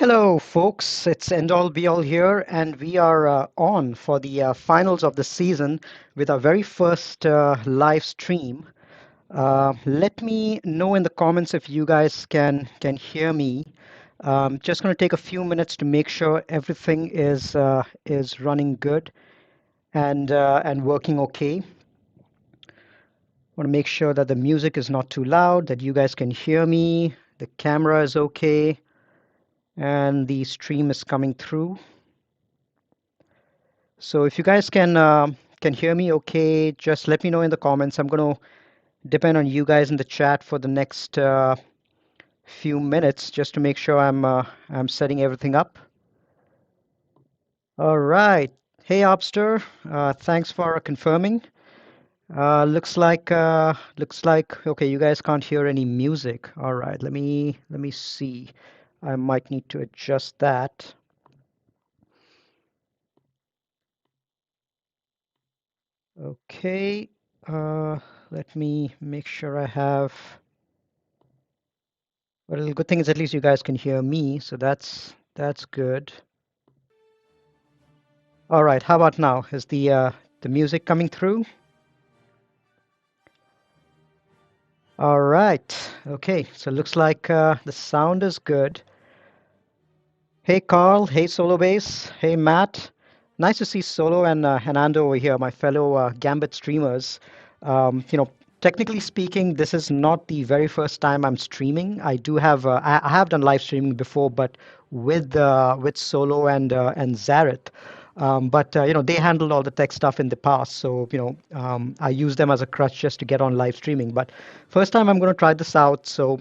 Hello, folks. It's Endall Be All here, and we are on for the finals of the season with our very first live stream. Let me know in the comments if you guys can hear me. Just going to take a few minutes to make sure everything is running good and working okay. Want to make sure that the music is not too loud, that you guys can hear me, the camera is okay, and the stream is coming through. So if you guys can hear me okay, just let me know in the comments. I'm going to depend on you guys in the chat for the next few minutes just to make sure I'm setting everything up. All right. Hey, Obster. Thanks for confirming. Looks like okay. You guys can't hear any music. All right. Let me see. I might need to adjust that. Okay. Let me make sure I have. Well, the good thing is at least you guys can hear me, so that's good. All right, how about now? Is the music coming through? All right. Okay, so it looks like the sound is good. Hey Carl, hey Solo Bass, hey Matt. Nice to see Solo and Ando over here, my fellow Gambit streamers. You know, technically speaking, this is not the very first time I'm streaming. I do have I have done live streaming before, but with Solo and Zareth. But you know, they handled all the tech stuff in the past, so you know, I use them as a crutch just to get on live streaming. But first time I'm going to try this out, so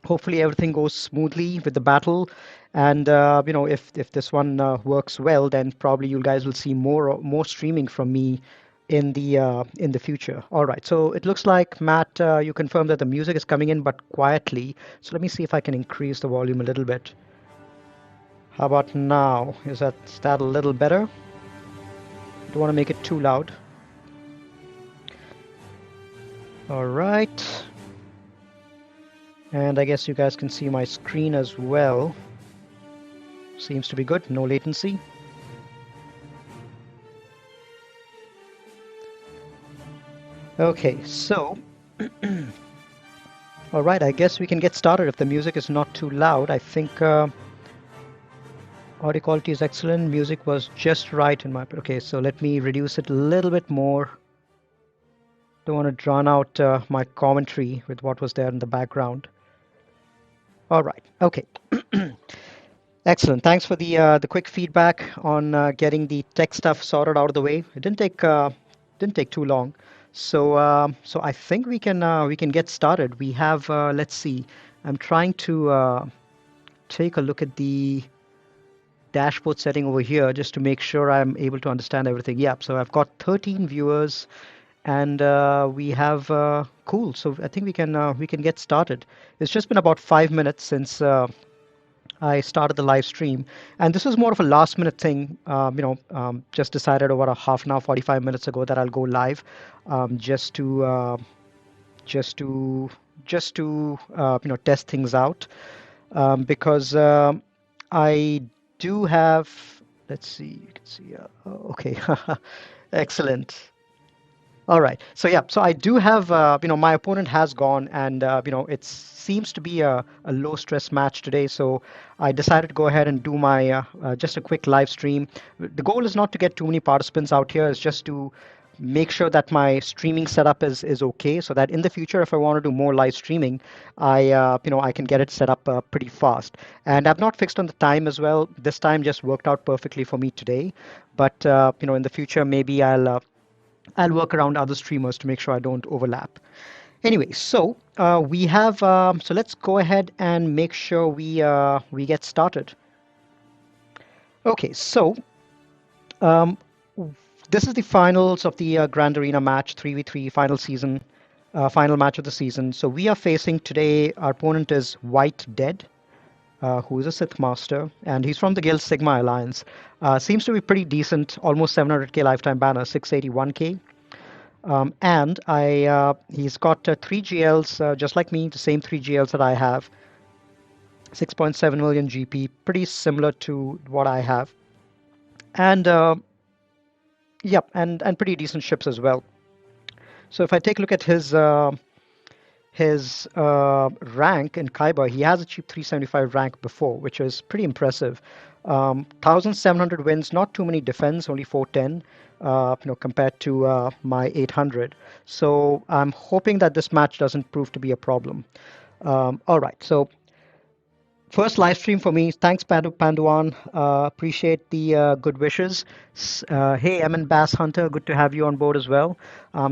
hopefully everything goes smoothly with the battle. And you know, if this one works well, then probably you guys will see more streaming from me in the future. All right, so it looks like Matt, you confirmed that the music is coming in, but quietly. So let me see if I can increase the volume a little bit. How about now? Is that a little better? Don't want to make it too loud. All right. And I guess you guys can see my screen as well. Seems to be good, no latency. Okay, so all right, I guess we can get started if the music is not too loud. I think audio quality is excellent. Music was just right in my... Okay, so let me reduce it a little bit more. Don't want to drown out my commentary with what was there in the background. All right, okay. Excellent. Thanks for the quick feedback on getting the tech stuff sorted out of the way. It didn't take too long. So I think we can get started. We have let's see. I'm trying to take a look at the dashboard setting over here just to make sure I'm able to understand everything. Yeah, so I've got 13 viewers, and we have cool. So I think we can get started. It's just been about 5 minutes since I started the live stream, and this was more of a last minute thing. Just decided over a half an hour, 45 minutes ago that I'll go live, just to just to test things out, because I do have. Let's see. You can see. Okay, excellent. All right. So yeah, so I do have, my opponent has gone, and it seems to be a low stress match today. So I decided to go ahead and do my just a quick live stream. The goal is not to get too many participants out here. It's just to make sure that my streaming setup is okay, so that in the future, if I want to do more live streaming, I can get it set up pretty fast. And I've not fixed on the time as well. This time just worked out perfectly for me today. But in the future, maybe I'll work around other streamers to make sure I don't overlap. Anyway, so we have so let's go ahead and make sure we get started. Okay, so um, this is the finals of the Grand Arena match, 3v3 final season, final match of the season. So we are facing today. Our opponent is White Dead, who is a Sith Master, and he's from the Guild Sigma Alliance. Seems to be pretty decent, almost 700k lifetime banner, 681k. And he's got 3 GLs, just like me, the same 3 GLs that I have. 6.7 million GP, pretty similar to what I have. And yep, and pretty decent ships as well. So if I take a look at his rank in Kyber, he has achieved 375 rank before, which is pretty impressive. 1,700 wins, not too many defense, only 410, compared to my 800. So I'm hoping that this match doesn't prove to be a problem. All right, so first live stream for me. Thanks, Panduan. Appreciate the good wishes. Hey, Emin Bass Hunter, good to have you on board as well.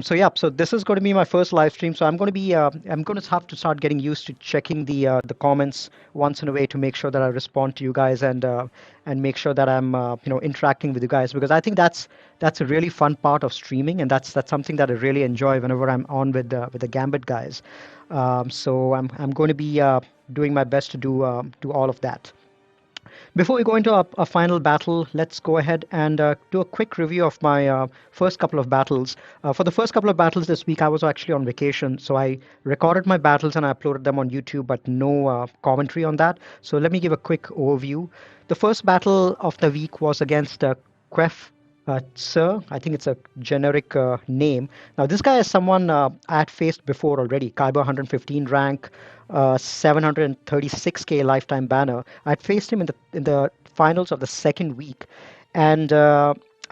So this is going to be my first live stream. So I'm going to have to start getting used to checking the comments once in a way to make sure that I respond to you guys and make sure that I'm interacting with you guys, because I think that's a really fun part of streaming, and that's something that I really enjoy whenever I'm on with the Gambit guys. So I'm going to be doing my best to do all of that. Before we go into our final battle, let's go ahead and do a quick review of my first couple of battles. For the first couple of battles this week, I was actually on vacation, so I recorded my battles and I uploaded them on YouTube, but no commentary on that. So let me give a quick overview. The first battle of the week was against Quef Sir. I think it's a generic name. Now, this guy is someone I had faced before already. Kyber 115 rank, 736k lifetime banner. I'd faced him in the finals of the second week, and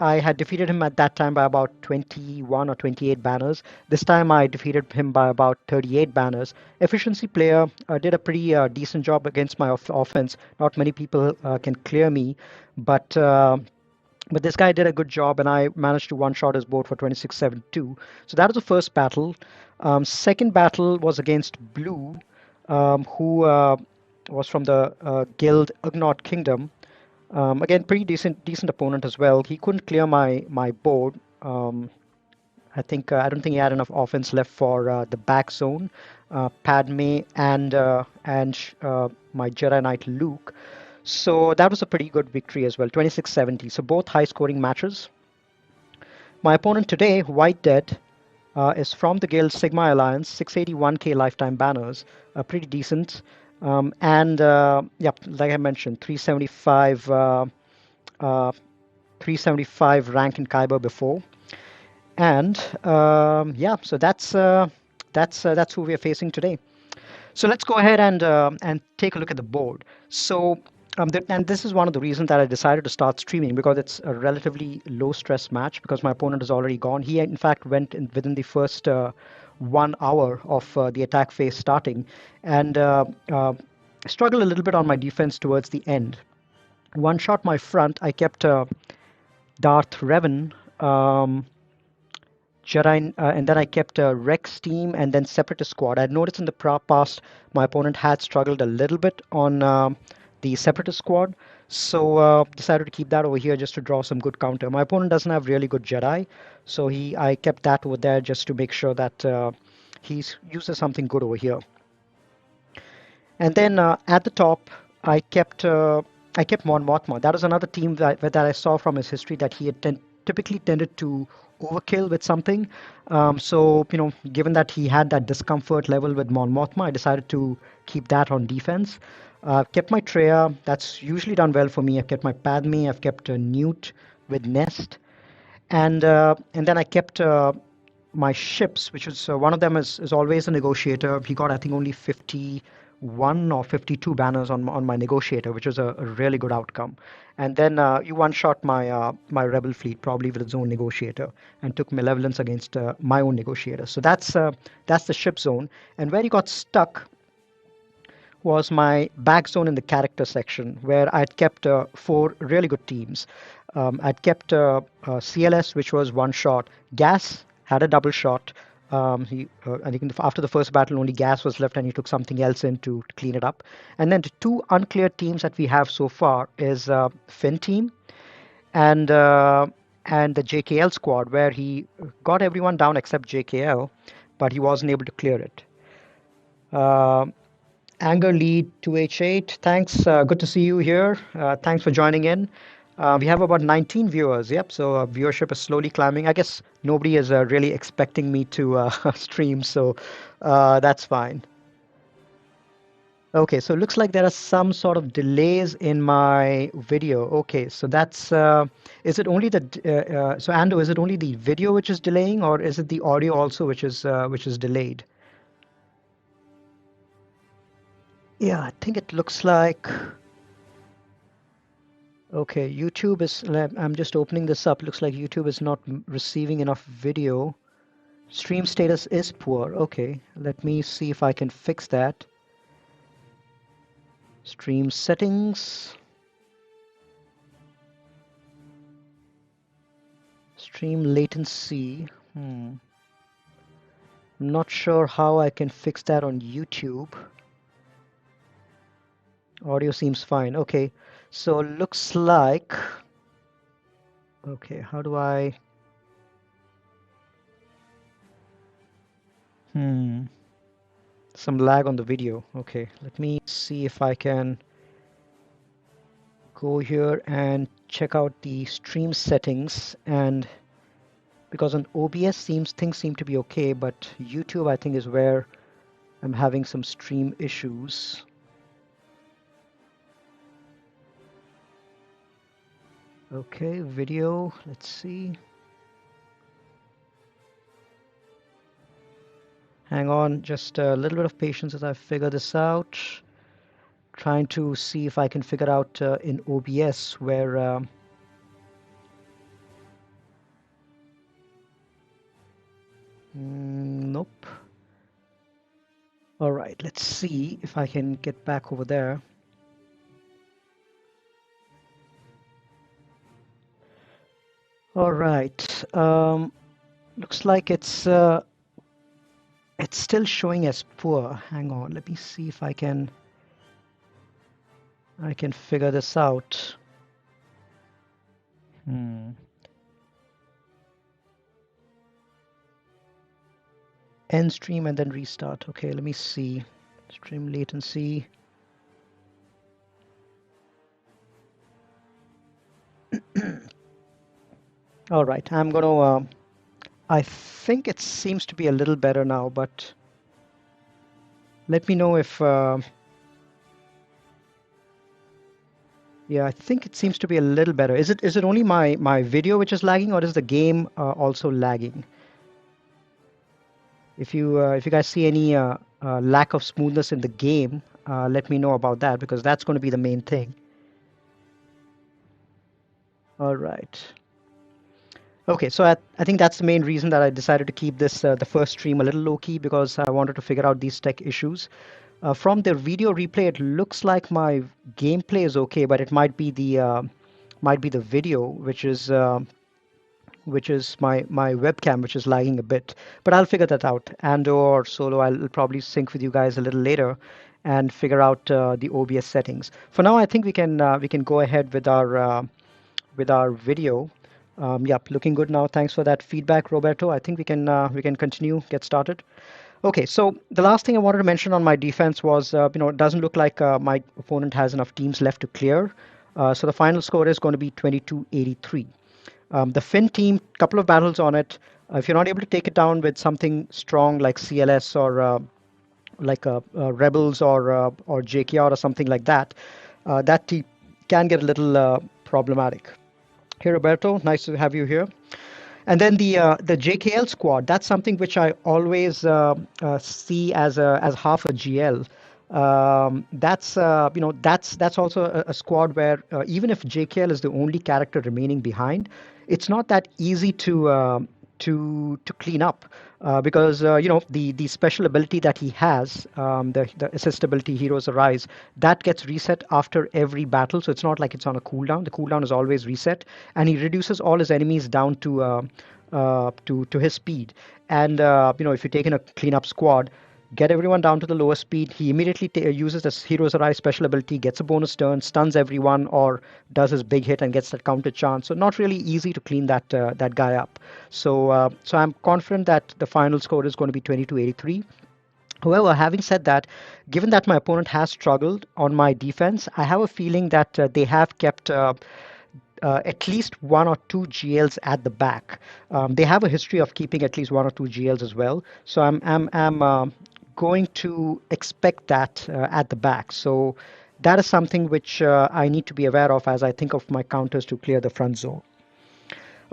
I had defeated him at that time by about 21 or 28 banners. This time I defeated him by about 38 banners. Efficiency player, did a pretty decent job against my offense. Not many people can clear me, but this guy did a good job, and I managed to one-shot his board for 2672. So that was the first battle. Second battle was against Blue, who was from the guild Ugnaught Kingdom. Again, pretty decent opponent as well. He couldn't clear my board. I don't think he had enough offense left for the back zone, Padme and my Jedi Knight Luke. So that was a pretty good victory as well, 2670. So both high-scoring matches. My opponent today, White Dead, is from the guild Sigma Alliance, 681k lifetime banners, pretty decent. Like I mentioned, 375 rank in Kyber before. And so that's who we are facing today. So let's go ahead and take a look at the board. So and this is one of the reasons that I decided to start streaming, because it's a relatively low stress match because my opponent is already gone. He in fact went in within the first 1 hour of the attack phase starting, and struggled a little bit on my defense towards the end. One shot my front. I kept Darth Revan. Jedi, and then I kept Rex team and then Separatist squad. I had noticed in the past my opponent had struggled a little bit on the Separatist squad, so decided to keep that over here just to draw some good counter. My opponent doesn't have really good Jedi, so I kept that over there just to make sure that he uses something good over here. And then at the top, I kept Mon Mothma. That was another team that I saw from his history that he had typically tended to overkill with something. So, given that he had that discomfort level with Mon Mothma, I decided to keep that on defense. Kept my Treya. That's usually done well for me. I've kept my Padme. I've kept Nute with Nest. And then I kept my ships, which is one of them is always a negotiator. He got, I think, only 51 or 52 banners on my negotiator, which was a really good outcome. And then you one-shot my rebel fleet, probably with its own negotiator, and took Malevolence against my own negotiator. So that's the ship zone. And where he got stuck was my back zone in the character section, where I'd kept 4 really good teams. I'd kept CLS, which was one shot. Gas had a double shot. I think after the first battle, only Gas was left, and he took something else in to clean it up. And then the 2 uncleared teams that we have so far is Finn team and the JKL squad, where he got everyone down except JKL, but he wasn't able to clear it. Anger Lead 2H8, thanks. Good to see you here. Thanks for joining in. We have about 19 viewers. Yep, so viewership is slowly climbing. I guess nobody is really expecting me to stream, so that's fine. Okay, so it looks like there are some sort of delays in my video. Okay, so that's is it only the so Ando, is it only the video which is delaying, or is it the audio also which is delayed? Yeah, I think it looks like okay, YouTube is I'm just opening this up. Looks like YouTube is not receiving enough video. Stream status is poor. Okay, let me see if I can fix that. Stream settings. Stream latency. I'm not sure how I can fix that on YouTube. Audio seems fine. Okay, so looks like okay, how do I some lag on the video. Okay, let me see if I can go here and check out the stream settings, and because on OBS things seem to be okay, but YouTube I think is where I'm having some stream issues. Okay, video, let's see. Hang on, just a little bit of patience as I figure this out. Trying to see if I can figure out in OBS where nope. All right, let's see if I can get back over there. All right, looks like it's still showing as poor. Hang on, let me see if I can figure this out. End stream and then restart. Okay, let me see. Stream latency. All right, I'm gonna I think it seems to be a little better now, but let me know if yeah, I think it seems to be a little better. Is it only my video which is lagging, or is the game also lagging? If you guys see any lack of smoothness in the game, let me know about that, because that's going to be the main thing. All right. Okay, so I think that's the main reason that I decided to keep this the first stream a little low key, because I wanted to figure out these tech issues. From the video replay, it looks like my gameplay is okay, but it might be the video, which is my webcam, which is lagging a bit. But I'll figure that out. Ando or Solo, I'll probably sync with you guys a little later and figure out the OBS settings. For now, I think we can go ahead with our video. Yep, looking good now. Thanks for that feedback, Roberto. I think we can continue, get started. Okay, so the last thing I wanted to mention on my defense was, it doesn't look like my opponent has enough teams left to clear. So the final score is going to be 22-83. The Finn team, couple of battles on it. If you're not able to take it down with something strong like CLS or like Rebels or JKR or something like that, that team can get a little problematic. Hey Roberto, nice to have you here. And then the JKL squad, that's something which I always see as half a GL. That's also a squad where even if JKL is the only character remaining behind, it's not that easy to clean up, because the special ability that he has, the assist ability, Heroes Arise, that gets reset after every battle. So it's not like it's on a cooldown. The cooldown is always reset, and he reduces all his enemies down to his speed. And if you take in a cleanup squad, get everyone down to the lower speed, he immediately uses this Heroes Arise special ability, gets a bonus turn, stuns everyone, or does his big hit and gets that counter chance. So not really easy to clean that guy up. So I'm confident that the final score is going to be 22-83. However, having said that, given that my opponent has struggled on my defense, I have a feeling that they have kept at least one or two GLs at the back. They have a history of keeping at least one or two GLs as well. So I'm going to expect that at the back. So that is something which I need to be aware of as I think of my counters to clear the front zone.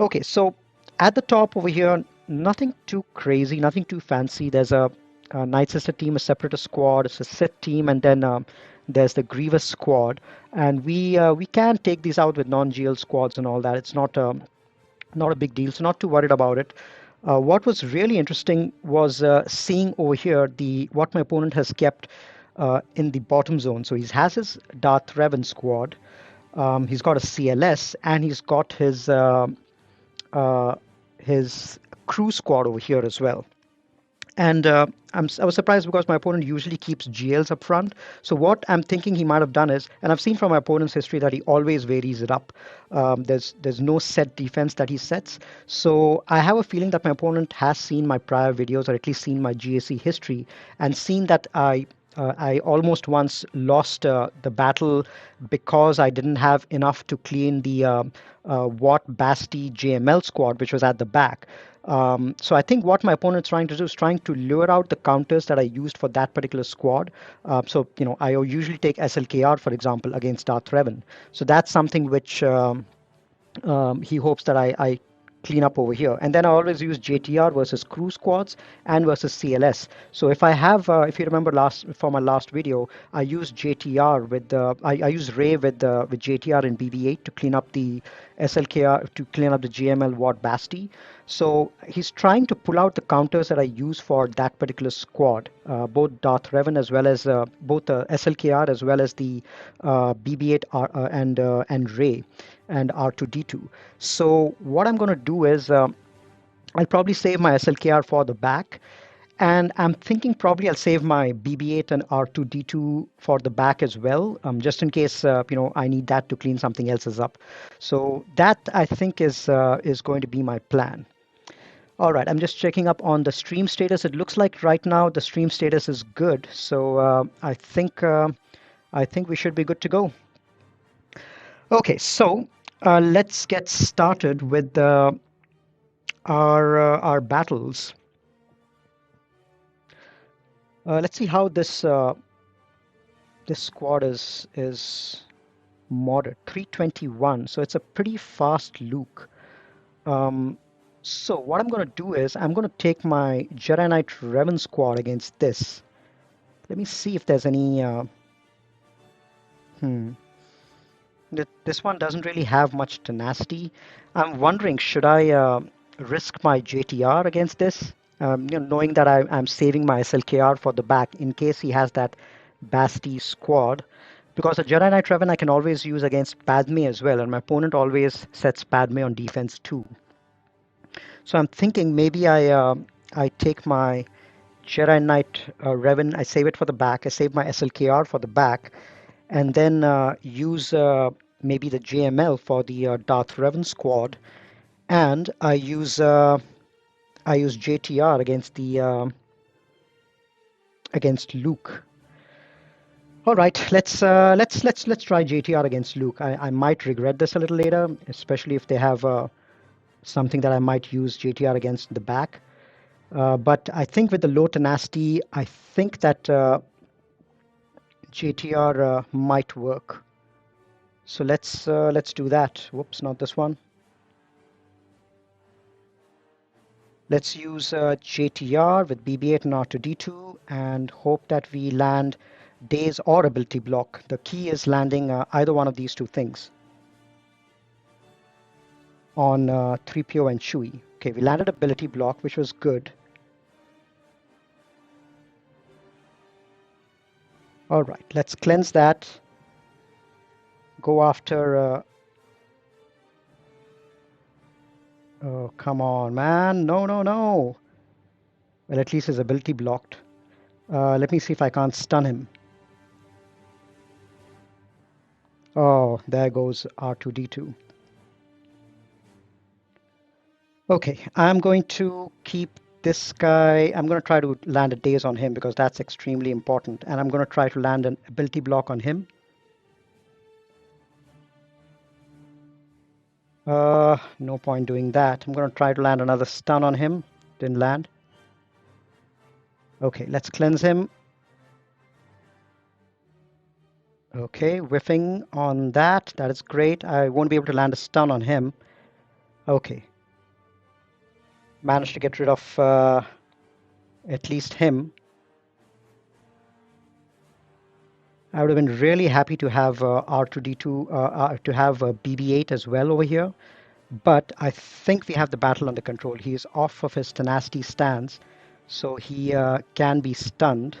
Okay, so at the top over here, nothing too crazy, nothing too fancy. There's a Night Sister team, a Separatist squad, it's a Sith team, and then there's the Grievous squad. And we can take these out with non-GL squads and all that. It's not a big deal, so not too worried about it. What was really interesting was seeing over here the what my opponent has kept in the bottom zone. So he has his Darth Revan squad, he's got a CLS, and he's got uh, his crew squad over here as well. And I was surprised because my opponent usually keeps GLs up front. So what I'm thinking he might have done is, and I've seen from my opponent's history that he always varies it up. There's no set defense that he sets. So I have a feeling that my opponent has seen my prior videos, or at least seen my GAC history, and seen that I almost once lost the battle because I didn't have enough to clean the Watt Basti-JML squad, which was at the back. So I think what my opponent's trying to do is trying to lure out the counters that I used for that particular squad. So I usually take SLKR, for example, against Darth Revan. So that's something which he hopes that I clean up over here. And then I always use JTR versus crew squads and versus CLS. So if I have, if you remember for my last video, I used JTR with I used Ray with JTR and BB-8 to clean up the SLKR, to clean up the GML Watt Basti. So he's trying to pull out the counters that I use for that particular squad, both Darth Revan as well as both SLKR as well as the BB-8 and Ray and R2D2. So what I'm going to do is I'll probably save my SLKR for the back. And I'm thinking probably I'll save my BB-8 and R2D2 for the back as well, just in case I need that to clean something else's up. So that I think is going to be my plan. All right, I'm just checking up on the stream status. It looks like right now the stream status is good, so I think we should be good to go. Okay, so let's get started with our battles. Let's see how this squad is modded. 321, so it's a pretty fast Luke. So what I'm going to do is I'm going to take my Jedi Knight Revan squad against this. Let me see if there's any. This one doesn't really have much tenacity. I'm wondering, should I risk my JTR against this? Knowing that I'm saving my SLKR for the back in case he has that Basti squad. Because a Jedi Knight Revan I can always use against Padme as well, and my opponent always sets Padme on defense too. So I'm thinking maybe I take my Jedi Knight Revan, I save it for the back, I save my SLKR for the back, and then use maybe the JML for the Darth Revan squad, and I use JTR against the against Luke. All right, let's try JTR against Luke. I might regret this a little later, especially if they have something that I might use JTR against the back. But I think with the low tenacity, I think that JTR might work. So let's do that. Whoops, not this one. Let's use JTR with BB-8 and R2D2 and hope that we land daze or ability block. The key is landing either one of these two things on 3PO and Chewie. Okay, we landed ability block, which was good. All right, let's cleanse that. Go after... oh, come on, man. No, no, no. Well, at least his ability blocked. Let me see if I can't stun him. Oh, there goes R2D2. Okay, I'm going to keep this guy. I'm going to try to land a daze on him because that's extremely important. And I'm going to try to land an ability block on him. No point doing that. I'm going to try to land another stun on him. Didn't land. Okay, let's cleanse him. Okay, whiffing on that. That is great. I won't be able to land a stun on him. Okay, managed to get rid of at least him. I would have been really happy to have R2D2, to have BB-8 as well over here. But I think we have the battle under control. He is off of his tenacity stance, so he can be stunned.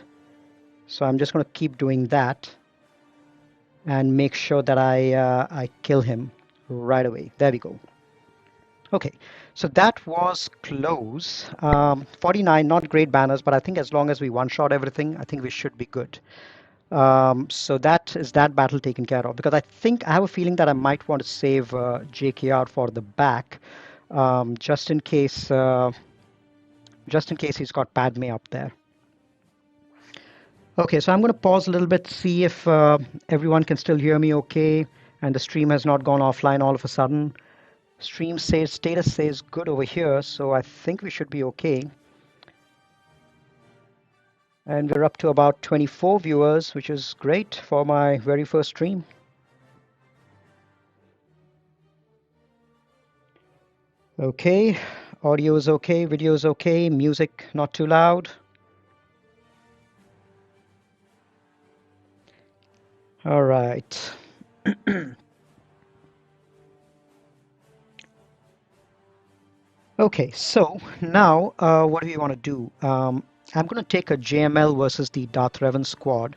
So I'm just going to keep doing that and make sure that I kill him right away. There we go. Okay, so that was close. 49, not great banners, but I think as long as we one-shot everything, I think we should be good. So that is that battle taken care of. Because I think I have a feeling that I might want to save JKR for the back, just in case, he's got Padme up there. Okay, so I'm going to pause a little bit, see if everyone can still hear me okay, and the stream has not gone offline all of a sudden. Stream says status says good over here, so I think we should be okay. And we're up to about 24 viewers, which is great for my very first stream. Okay, audio is okay, video is okay, music not too loud. All right. Okay, so now what do we want to do? I'm going to take a JML versus the Darth Revan squad.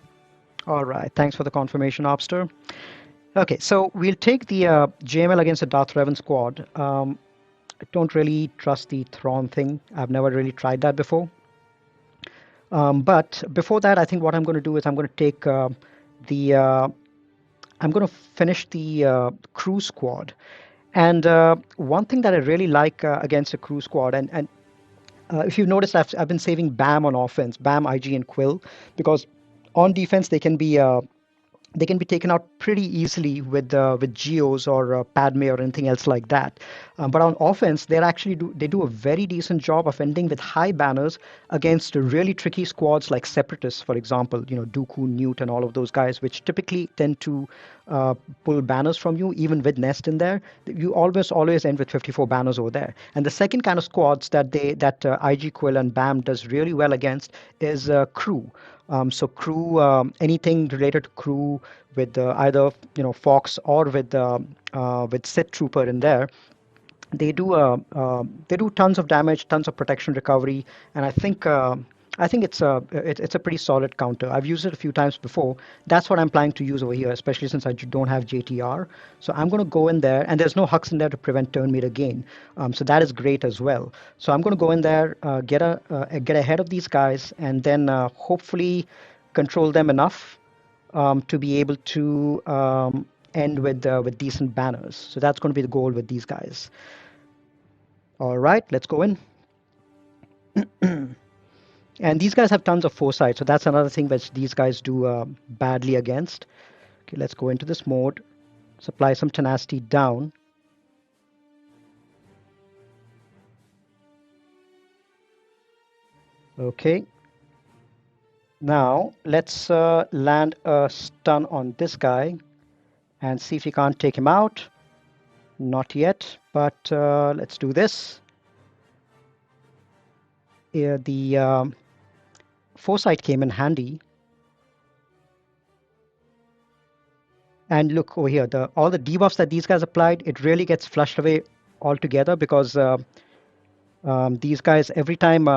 All right, thanks for the confirmation, Obster. Okay, so we'll take the JML against the Darth Revan squad. I don't really trust the Thrawn thing. I've never really tried that before. But before that, I think what I'm going to do is I'm going to take the I'm going to finish the crew squad. And one thing that I really like against a crew squad, and if you've noticed, I've been saving BAM on offense, BAM, IG, and Quill, because on defense they can be taken out pretty easily with Geos or Padme or anything else like that. But on offense, they do a very decent job of ending with high banners against really tricky squads like Separatists, for example. Dooku, Nute, and all of those guys, which typically tend to pull banners from you, even with Nest in there. You always end with 54 banners over there. And the second kind of squads that IG Quill and BAM does really well against is crew. So crew, anything related to crew with either Fox or with Sith Trooper in there, they do tons of damage, tons of protection recovery, and I think it's a pretty solid counter. I've used it a few times before. That's what I'm planning to use over here, especially since I don't have JTR. So I'm going to go in there, and there's no Hux in there to prevent turn meter gain. So that is great as well. So I'm going to go in there, get ahead of these guys, and then hopefully control them enough to be able to end with decent banners. So that's going to be the goal with these guys. All right, let's go in. And these guys have tons of foresight, so that's another thing which these guys do badly against. Okay, let's go into this mode. Supply some tenacity down. Okay. Now let's land a stun on this guy and see if we can't take him out. Not yet, but let's do this. The foresight came in handy. And look over here, all the debuffs that these guys applied, it really gets flushed away altogether because these guys, every time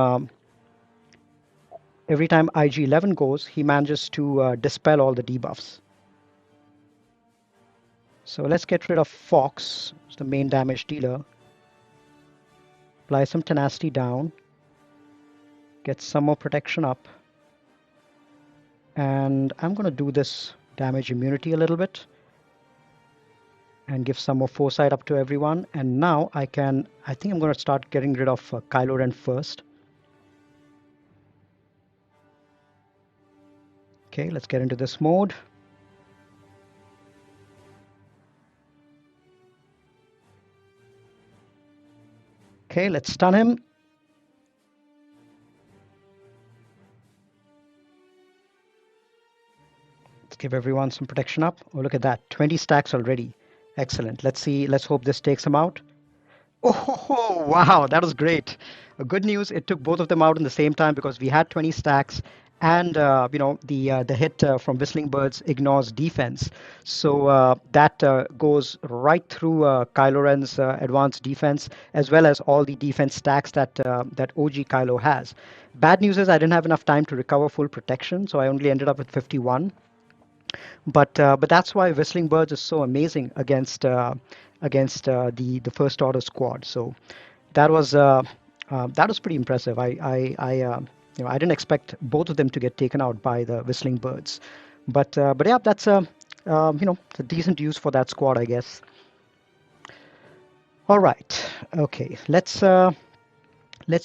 IG-11 goes, he manages to dispel all the debuffs. So let's get rid of Fox, who's the main damage dealer. Apply some tenacity down. Get some more protection up. And I'm going to do this damage immunity a little bit. And give some more foresight up to everyone. And now I think I'm going to start getting rid of Kylo Ren first. Okay, let's get into this mode. Okay, let's stun him. give everyone some protection up. Oh, look at that. 20 stacks already. Excellent. Let's see. Let's hope this takes him out. Oh, wow, that was great. Good news, it took both of them out in the same time because we had 20 stacks, and the hit from Whistling Birds ignores defense, so that goes right through Kylo Ren's advanced defense as well as all the defense stacks that OG Kylo has. Bad news is I didn't have enough time to recover full protection, so I only ended up with 51. But that's why Whistling Birds is so amazing against the first order squad. So that was pretty impressive. I didn't expect both of them to get taken out by the Whistling Birds, but yeah, that's a decent use for that squad, I guess. All right, okay, let's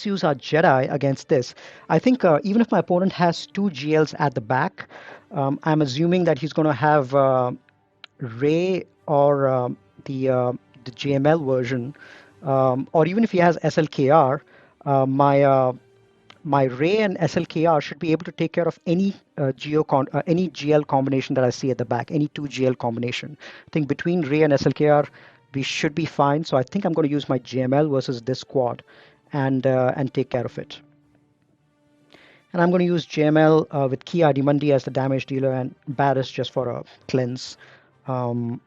use our Jedi against this. I think even if my opponent has two GLs at the back, I'm assuming that he's going to have Rey or the JML version, or even if he has SLKR, my Rey and SLKR should be able to take care of any any GL combination that I see at the back, any two GL combination. I think between Rey and SLKR, we should be fine. So I think I'm going to use my JML versus this squad and take care of it. And I'm going to use JML with Ki Adi as the damage dealer and Barris just for a cleanse. Yeah,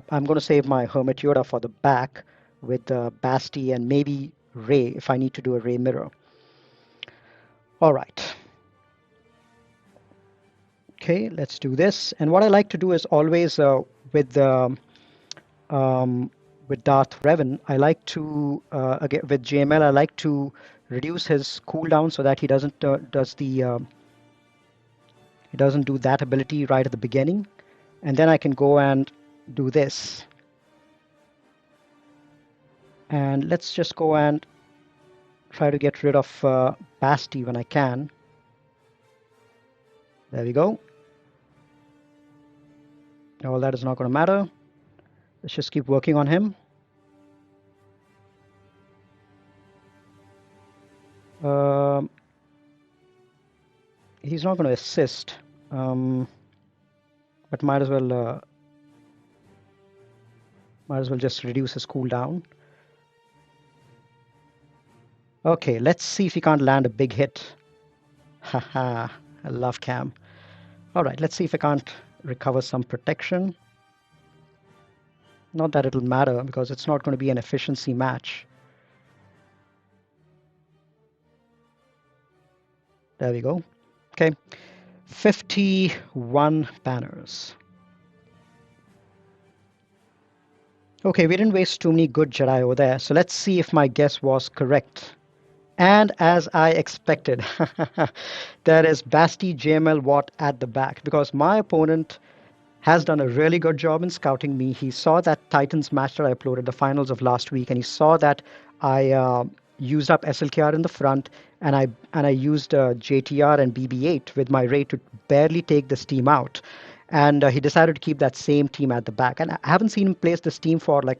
I'm going to save my Hermit Yoda for the back with Basti and maybe Rey if I need to do a Rey mirror. All right. Okay, let's do this. And what I like to do is always with Darth Revan, I like to again with JML, I like to reduce his cooldown so that he doesn't he doesn't do that ability right at the beginning, and then I can go and do this. And let's just go and try to get rid of Basti when I can. There we go. All that is not going to matter. Let's just keep working on him. He's not going to assist, but might as well just reduce his cooldown. Okay, let's see if he can't land a big hit. Haha, I love Cam. All right, let's see if I can't recover some protection. Not that it'll matter because it's not going to be an efficiency match. There we go. Okay, 51 banners. Okay, we didn't waste too many good Jedi over there. So let's see if my guess was correct. And as I expected, there is Basti-JML Watt at the back because my opponent has done a really good job in scouting me. He saw that Titans match that I uploaded, the finals of last week, and he saw that I used up SLKR in the front, and I used JTR and BB-8 with my Rey to barely take this team out. And he decided to keep that same team at the back. And I haven't seen him place this team for like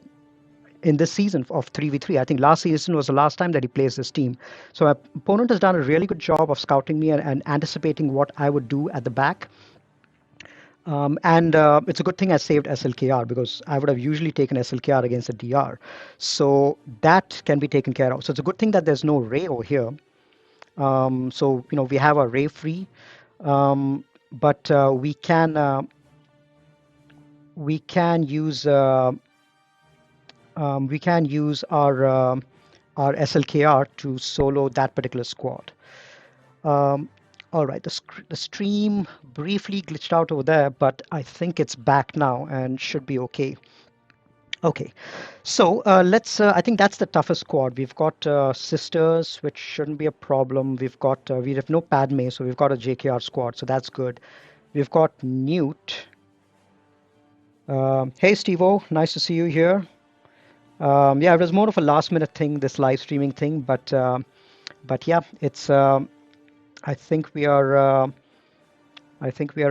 in this season of 3v3. I think last season was the last time that he plays this team. So my opponent has done a really good job of scouting me and anticipating what I would do at the back. It's a good thing I saved SLKR because I would have usually taken SLKR against a DR. So that can be taken care of. So it's a good thing that there's no Rey over here. So, we have our Rey free, but we can use our SLKR to solo that particular squad. All right, the stream briefly glitched out over there, but I think it's back now and should be okay. Okay, so I think that's the toughest squad. We've got Sisters, which shouldn't be a problem. We have no Padme, so we've got a JKR squad, so that's good. We've got Nute. Hey, Steve-O, nice to see you here. Yeah, it was more of a last-minute thing, this live streaming thing, but yeah, it's. I think we are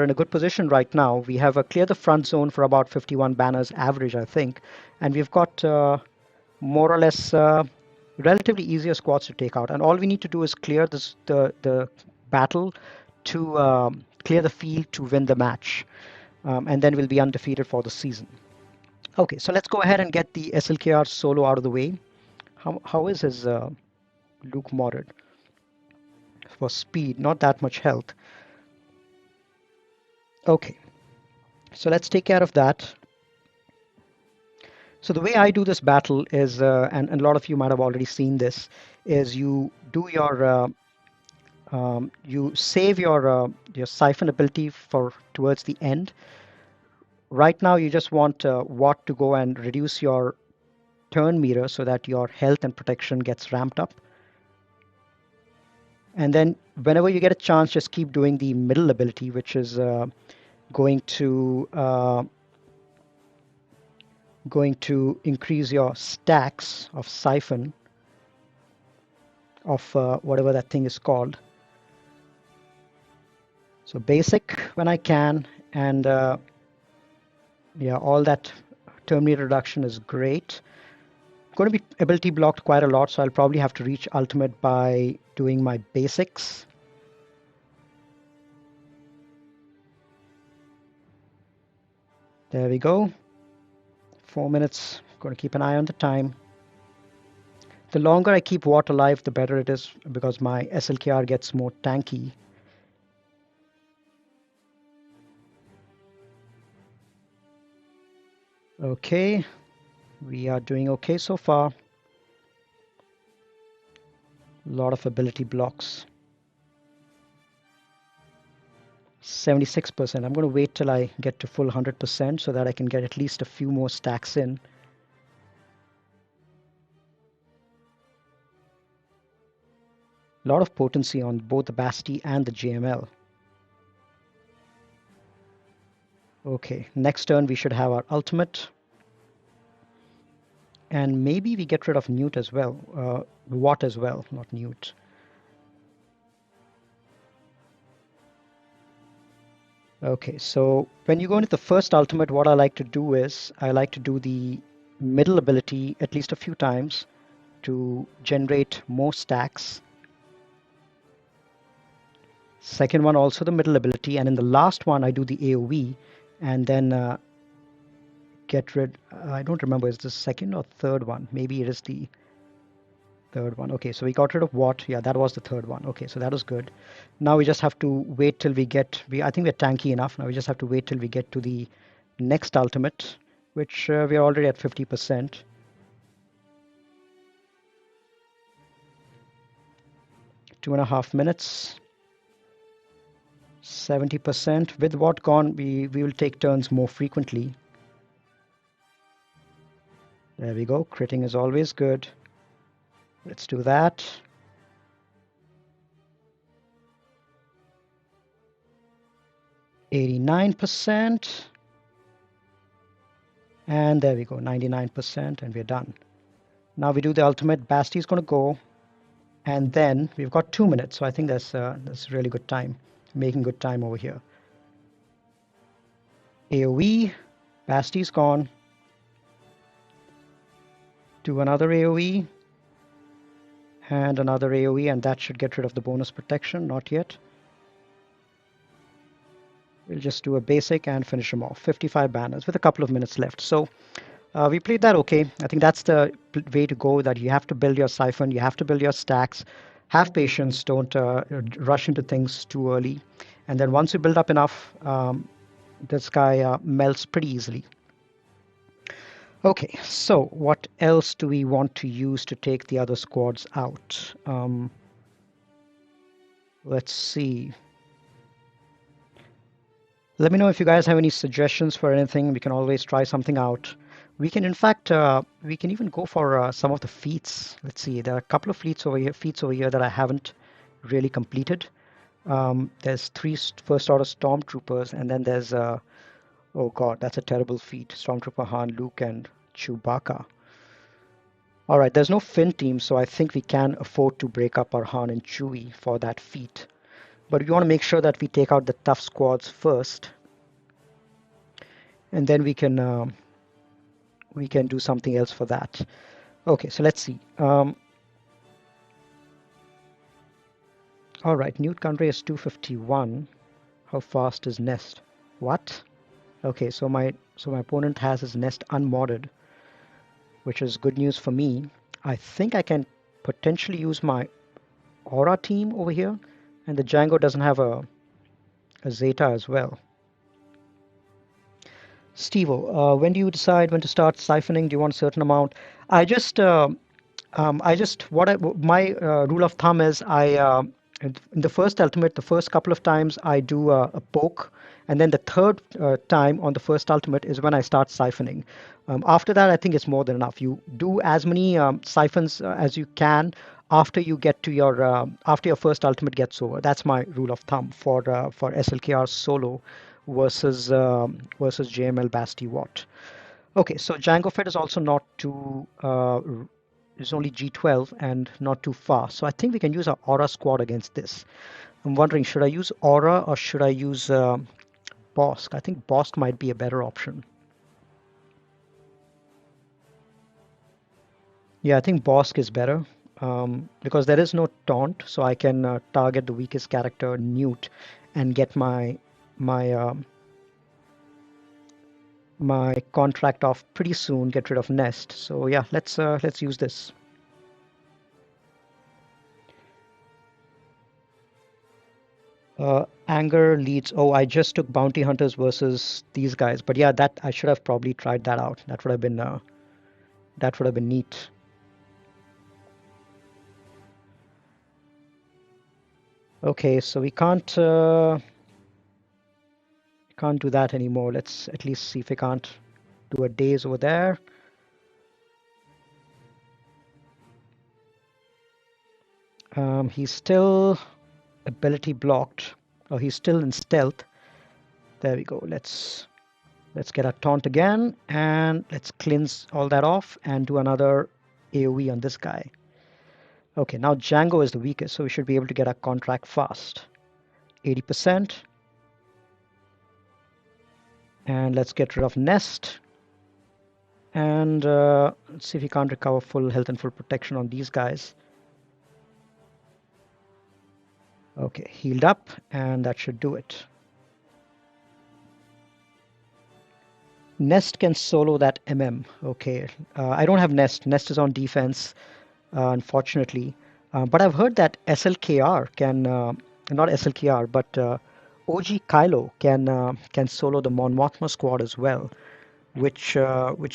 in a good position right now. We have cleared the front zone for about 51 banners average, I think, and we've got more or less relatively easier squads to take out. And all we need to do is clear the battle to clear the field to win the match, and then we'll be undefeated for the season. Okay, so let's go ahead and get the SLKR solo out of the way. How is his Luke modded? For speed, not that much health. Okay, so let's take care of that. So the way I do this battle is, and a lot of you might have already seen this, is you do you save your siphon ability for towards the end. Right now, you just want Watt to go and reduce your turn meter so that your health and protection gets ramped up. And then whenever you get a chance, just keep doing the middle ability, which is going to increase your stacks of siphon of whatever that thing is called. So basic when I can, and yeah, all that turn meter reduction is great. I'm going to be ability blocked quite a lot, so I'll probably have to reach ultimate by doing my basics. There we go. 4 minutes. Going to keep an eye on the time. The longer I keep Watt alive, the better it is, because my SLKR gets more tanky. Okay, we are doing okay so far. A lot of ability blocks. 76%. I'm going to wait till I get to full 100% so that I can get at least a few more stacks in. A lot of potency on both the Basti and the JML. Okay, next turn we should have our ultimate. And maybe we get rid of Nute as well. Watt as well, not Nute. Okay, so when you go into the first ultimate, what I like to do is I like to do the middle ability at least a few times to generate more stacks. Second one, also the middle ability, and in the last one I do the AoE, and then get rid, I don't remember, is the second or third one? Maybe it is the third one. Okay, so we got rid of Watt. Yeah, that was the third one. Okay, so that was good. Now we just have to wait till we get, I think we're tanky enough. Now we just have to wait till we get to the next ultimate, which we are already at 50%. Two and a half minutes. 70%. With Watt gone, we will take turns more frequently. There we go. Critting is always good. Let's do that. %. And there we go, 99%, and we're done. Now we do the ultimate. Basti is going to go, and then we've got 2 minutes, so I think that's really good time. Making good time over here. AoE, Basti's gone. Do another AoE, and another AoE, and that should get rid of the bonus protection. Not yet. We'll just do a basic and finish them off. 55 banners with a couple of minutes left. So we played that okay. I think that's the way to go, that you have to build your siphon, you have to build your stacks, have patience, don't rush into things too early. And then once you build up enough, this guy melts pretty easily. Okay, so what else do we want to use to take the other squads out? Let's see. Let me know if you guys have any suggestions for anything. We can always try something out. We can, in fact, we can even go for some of the feats. Let's see. There are a couple of feats over here that I haven't really completed. There's 3 first order stormtroopers, and then there's oh god, that's a terrible feat. Stormtrooper Han, Luke, and Chewbacca. All right, there's no Finn team, so I think we can afford to break up our Han and Chewie for that feat. But we want to make sure that we take out the tough squads first, and then we can do something else for that. Okay, so let's see. All right, Nute Gunray is 251. How fast is Nest? What? Okay, so my opponent has his Nest unmodded, which is good news for me. I think I can potentially use my Aura team over here, and the Django doesn't have a Zeta as well. Stevo, when do you decide when to start siphoning? Do you want a certain amount? I just my rule of thumb is in the first ultimate, the first couple of times I do a poke, and then the third time on the first ultimate is when I start siphoning. After that, I think it's more than enough. You do as many siphons as you can after you get to your after your first ultimate gets over. That's my rule of thumb for SLKR solo versus JML Basti Watt. Okay, so Django Fed is also not too is only G12 and not too fast. So I think we can use our Aura squad against this. I'm wondering, should I use Aura or should I use Bossk? I think Bossk might be a better option. Yeah, I think Bossk is better because there is no taunt, so I can target the weakest character, Nute, and get my my contract off pretty soon. Get rid of Nest. So yeah, let's use this. Anger leads. Oh, I just took bounty hunters versus these guys, but yeah, that I should have probably tried that out. That would have been neat. Okay, so we can't do that anymore. Let's at least see if we can't do a daze over there. He's still ability blocked. Oh, he's still in stealth. There we go. Let's get a taunt again, and let's cleanse all that off and do another AoE on this guy. Okay, now Django is the weakest, so we should be able to get our contract fast. 80%. And let's get rid of Nest. And let's see if we can't recover full health and full protection on these guys. Okay, healed up, and that should do it. Nest can solo that MM. Okay, I don't have Nest. Nest is on defense, unfortunately. But I've heard that SLKR can, not SLKR, but OG Kylo can solo the Mon Mothma squad as well, which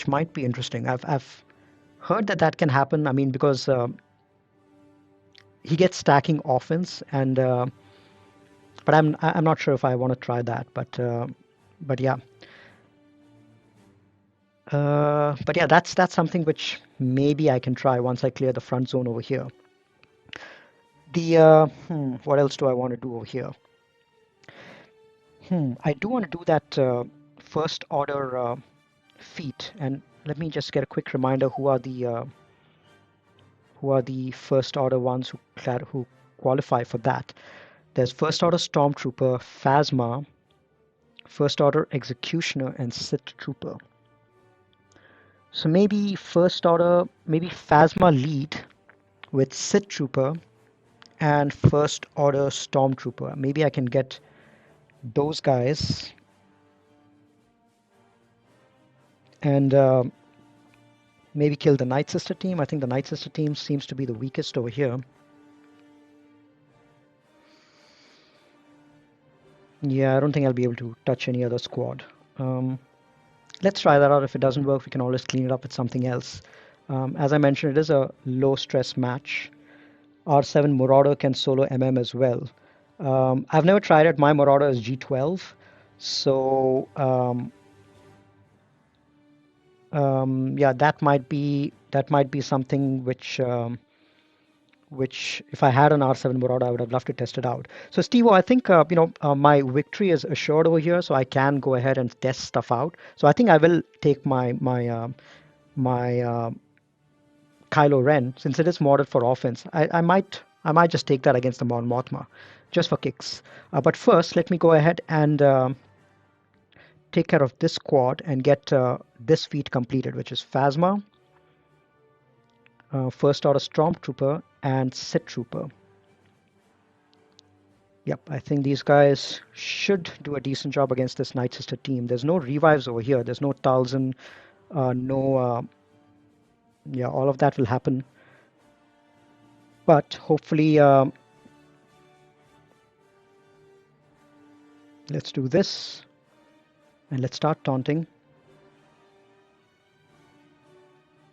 might be interesting. I've heard that can happen. I mean, because he gets stacking offense, and but I'm not sure if I want to try that. But yeah. But yeah, that's something which maybe I can try once I clear the front zone over here. What else do I want to do over here? I do want to do that first order feat, and let me just get a quick reminder who are the first order ones who qualify for that. There's first order stormtrooper, Phasma, first order executioner, and Sith trooper. So maybe first order, maybe Phasma lead with Sith trooper and first order stormtrooper. Maybe I can get those guys and maybe kill the Night Sister team. I think the Night Sister team seems to be the weakest over here. Yeah, I don't think I'll be able to touch any other squad. Let's try that out. If it doesn't work, we can always clean it up with something else. As I mentioned, it is a low stress match. R7 Marauder can solo MM as well. I've never tried it. My Marauder is G12. So yeah, that might be something which if I had an R7 Marauder, I would have loved to test it out. So Steve, I think my victory is assured over here, so I can go ahead and test stuff out. So I think I will take my Kylo Ren, since it is modded for offense. I might just take that against the Mon Mothma, just for kicks. But first, let me go ahead and take care of this squad and get this feat completed, which is Phasma, First Order Stormtrooper, and Sith Trooper. Yep, I think these guys should do a decent job against this Night Sister team. There's no revives over here. There's no Talzin, no, yeah, all of that will happen. But hopefully, let's do this and let's start taunting.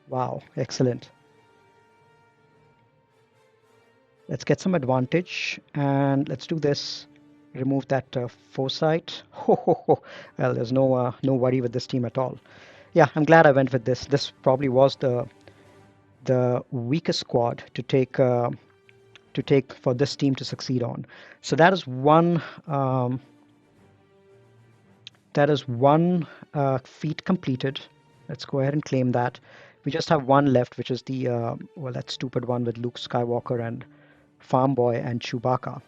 Wow, excellent. Let's get some advantage and let's do this. Remove that foresight. Ho, ho, ho. Well, there's no worry with this team at all. Yeah, I'm glad I went with this. This probably was the weakest squad to take for this team to succeed on. So that is one feat completed. Let's go ahead and claim that. We just have one left, which is the well, that stupid one with Luke Skywalker and Farm Boy and Chewbacca.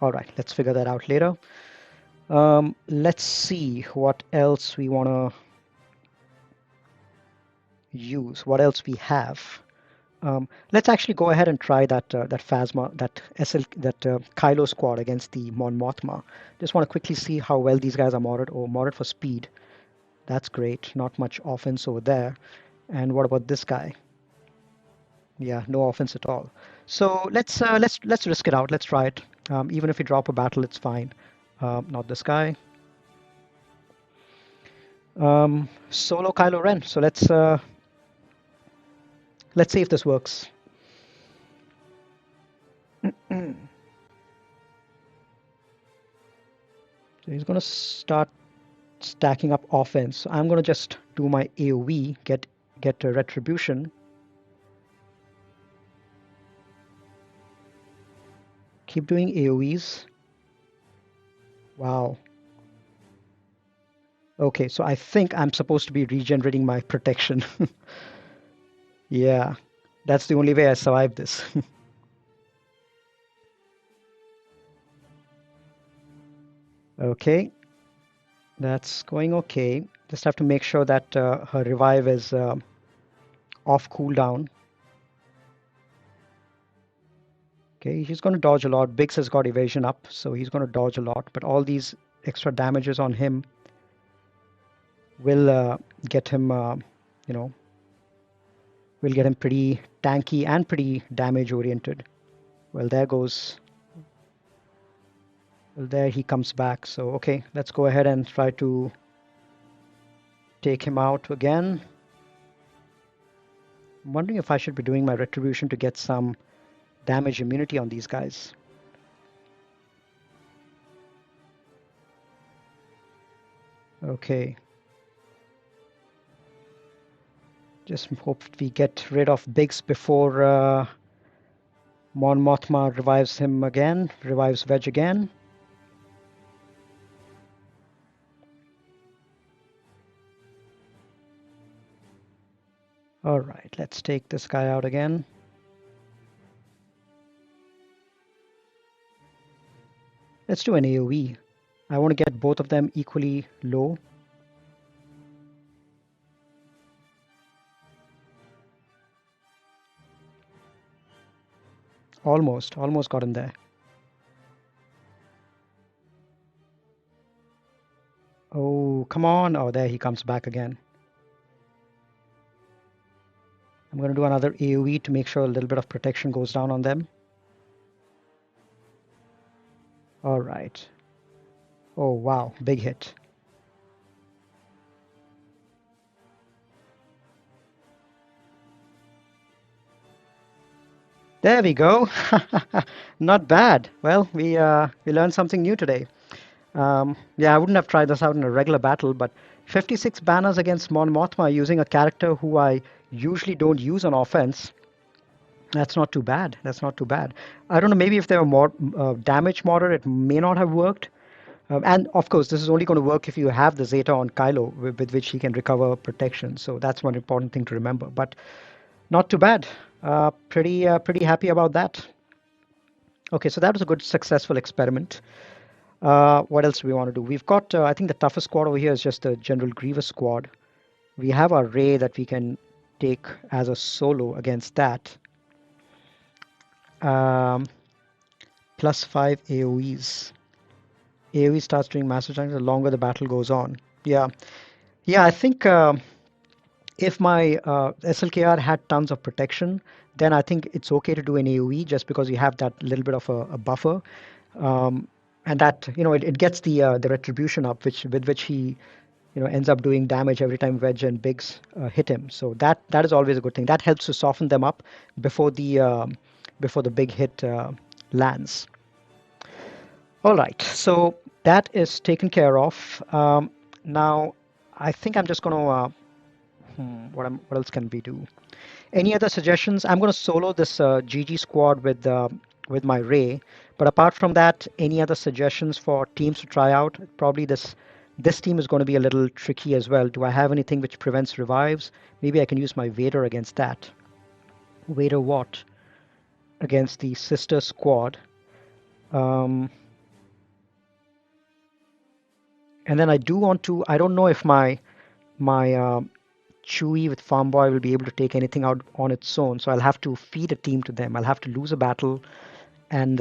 All right, let's figure that out later. Let's see what else we want to use, what else we have. Let's actually go ahead and try that Phasma, that Kylo squad against the Mon Mothma. Just want to quickly see how well these guys are modded. Oh, modded for speed. That's great. Not much offense over there. And what about this guy? Yeah, no offense at all. So let's risk it out. Let's try it. Even if we drop a battle, it's fine. Not this guy. Solo Kylo Ren. So let's see if this works. So he's going to start stacking up offense. So I'm going to just do my AoE, get a retribution. Keep doing AoEs. Wow. Okay, so I think I'm supposed to be regenerating my protection. Yeah, that's the only way I survived this. Okay, that's going okay. Just have to make sure that her revive is off cooldown. Okay, he's going to dodge a lot. Biggs has got evasion up, so he's going to dodge a lot. But all these extra damages on him will get him, you know, will get him pretty tanky and pretty damage oriented. Well, there goes. Well, there he comes back. So, okay, let's go ahead and try to take him out again. I'm wondering if I should be doing my retribution to get some damage immunity on these guys. Okay. Just hope we get rid of Biggs before Mon Mothma revives him again, revives Wedge again. All right, let's take this guy out again. Let's do an AoE. I want to get both of them equally low. Almost got him there. Oh, come on. Oh, there he comes back again. I'm going to do another AoE to make sure a little bit of protection goes down on them. All right. Oh, wow. Big hit. There we go. Not bad. Well, we learned something new today. Yeah, I wouldn't have tried this out in a regular battle, but 56 banners against Mon Mothma using a character who I usually don't use on offense. That's not too bad. That's not too bad. I don't know, maybe if they were more damage modder, it may not have worked. And of course, this is only going to work if you have the Zeta on Kylo, with which he can recover protection. So that's one important thing to remember. But not too bad. Pretty happy about that. Okay, so that was a good successful experiment. What else do we want to do? We've got, I think the toughest squad over here is just the General Grievous squad. We have our Rey that we can take as a solo against that. +5 AoEs. AoE starts doing massive damage the longer the battle goes on. Yeah, yeah. I think if my SLKR had tons of protection, then I think it's okay to do an AoE just because you have that little bit of a buffer, um, and that it gets the retribution up, with which he ends up doing damage every time Wedge and Biggs hit him. So that is always a good thing. That helps to soften them up before the big hit lands. All right, so that is taken care of. Now, I think I'm just going to what else can we do? Any other suggestions? I'm going to solo this GG squad with my Ray. But apart from that, any other suggestions for teams to try out? Probably this team is going to be a little tricky as well. Do I have anything which prevents revives? Maybe I can use my Vader against that. Vader what? Against the sister squad. Um, and then I do want to. I don't know if my Chewie with Farm Boy will be able to take anything out on its own. So I'll have to feed a team to them. I'll have to lose a battle and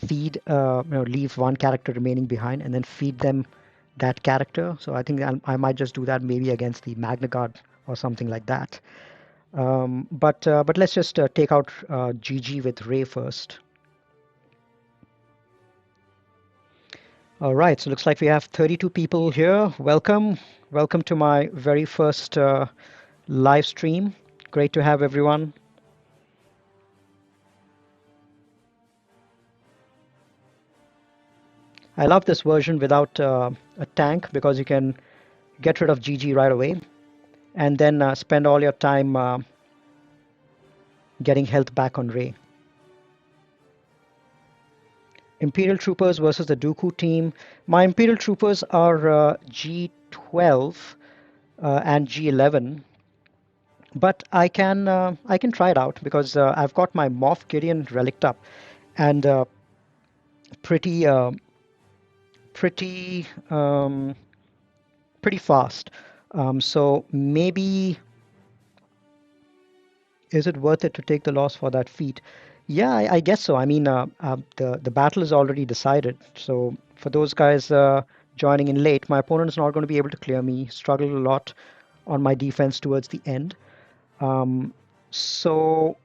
leave one character remaining behind and then feed them that character. So I think I might just do that maybe against the Magna Guard or something like that. But let's just take out GG with Ray first. All right, so looks like we have 32 people here. Welcome to my very first live stream. Great to have everyone. I love this version without a tank because you can get rid of GG right away and then spend all your time getting health back on Ray. Imperial Troopers versus the Dooku team. My Imperial Troopers are G12 and G11, but I can try it out because I've got my Moff Gideon relicked up and pretty pretty pretty fast. So maybe is it worth it to take the loss for that feat? Yeah, I guess so. I mean, the battle is already decided. So for those guys joining in late, my opponent is not going to be able to clear me. Struggled a lot on my defense towards the end. So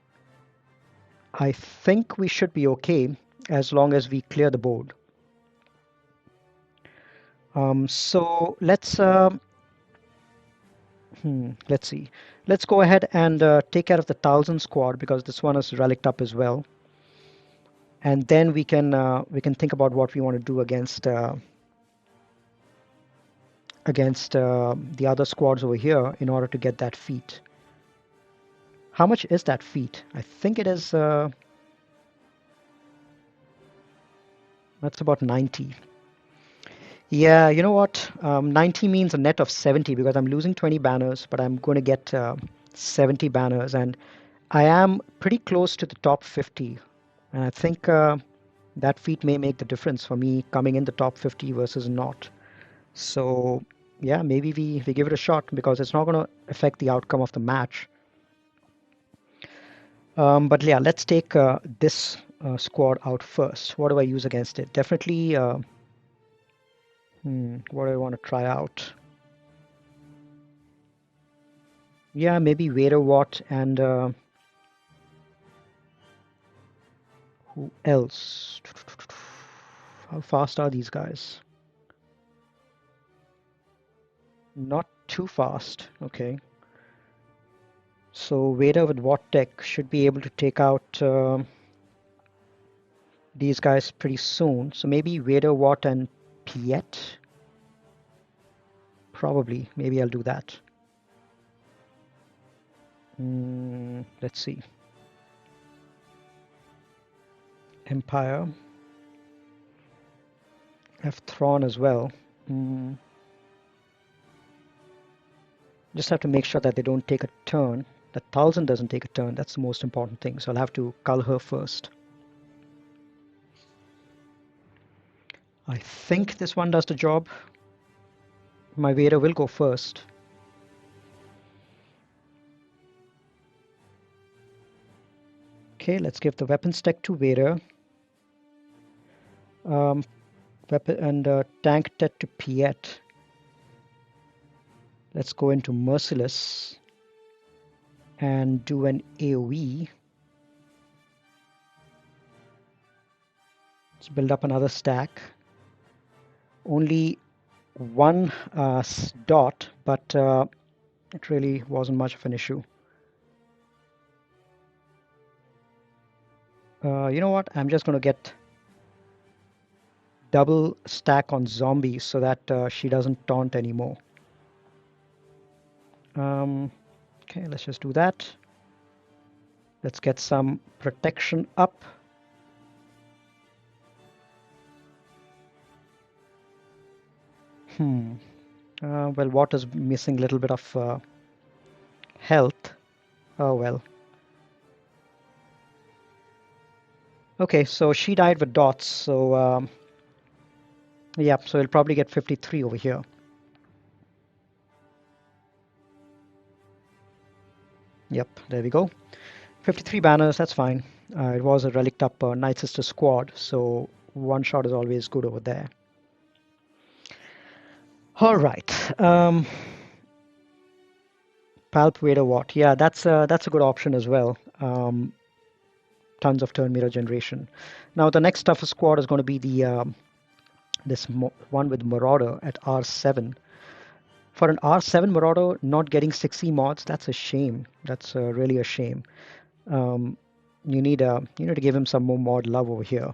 I think we should be okay as long as we clear the board. So let's see. Let's go ahead and take care of the Talzin squad because this one is relicked up as well. And then we can think about what we want to do against the other squads over here in order to get that feat. How much is that feat? I think it is that's about 90. Yeah, you know what? 90 means a net of 70 because I'm losing 20 banners, but I'm going to get 70 banners, and I am pretty close to the top 50. And I think that feat may make the difference for me coming in the top 50 versus not. So yeah, maybe we give it a shot because it's not going to affect the outcome of the match. But yeah, let's take this squad out first. What do I use against it? Definitely, what do I want to try out? Yeah, maybe Vader Watt and who else? How fast are these guys? Not too fast. Okay. So Vader with Watt Tech should be able to take out these guys pretty soon. So maybe Vader, Watt, and Piet. Probably. Maybe I'll do that. Let's see. Empire. I have Thrawn as well. Just have to make sure that they don't take a turn. That Talzin doesn't take a turn. That's the most important thing. So I'll have to cull her first. I think this one does the job. My Vader will go first. Okay, let's give the weapon stack to Vader. Weapon and tank tech to Piet. Let's go into Merciless and do an AoE. Let's build up another stack. Only one dot, but it really wasn't much of an issue. You know what? I'm just going to get double stack on zombies so that she doesn't taunt anymore. Okay, let's just do that. Let's get some protection up. Well, water's missing a little bit of health. Oh well. Okay, so she died with dots, so yeah, so we'll probably get 53 over here. Yep, there we go. 53 banners, that's fine. It was a relic up Night Sister squad, so one shot is always good over there. All right. Palp Vader Watt. Yeah, that's a good option as well. Tons of turn mirror generation. Now the next toughest squad is going to be the this one with Marauder at R7. For an R7 Marauder not getting 60 mods, that's a shame. That's really a shame. You need to give him some more mod love over here.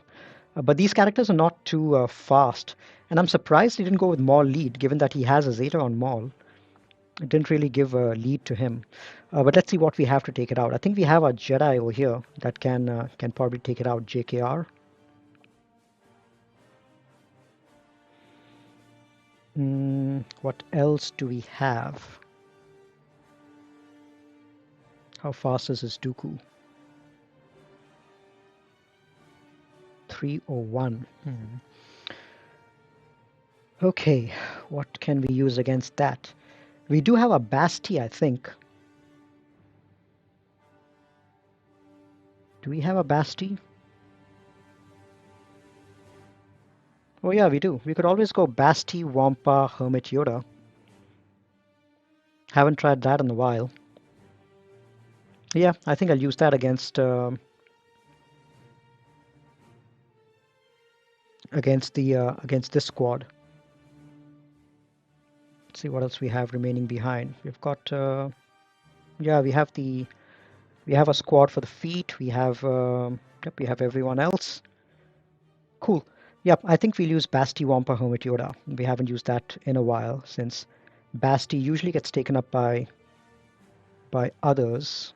But these characters are not too fast, and I'm surprised he didn't go with Maul lead, given that he has a Zeta on Maul. It didn't really give a lead to him. But let's see what we have to take it out. I think we have a Jedi over here that can probably take it out. JKR. What else do we have? How fast is his Dooku? 301. Okay, what can we use against that? We do have a Basti, I think. Do we have a Basti? Oh yeah, we do. We could always go Basti, Wampa, Hermit Yoda. Haven't tried that in a while. Yeah, I think I'll use that against against this squad. Let's see what else we have remaining behind. We've got yeah, we have a squad for the feet. We have yep, we have everyone else. Cool. Yep, I think we'll use Basti, Wampa, Hermit Yoda. We haven't used that in a while since Basti usually gets taken up by others.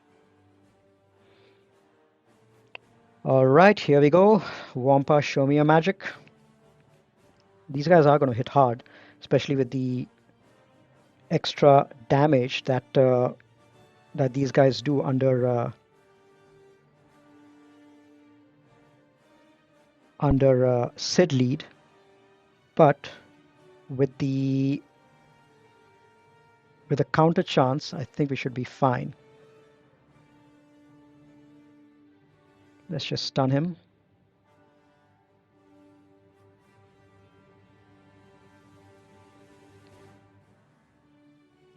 All right, here we go. Wampa, show me your magic. These guys are going to hit hard, especially with the extra damage that that these guys do under Sid lead. But with the counter chance, I think we should be fine. Let's just stun him.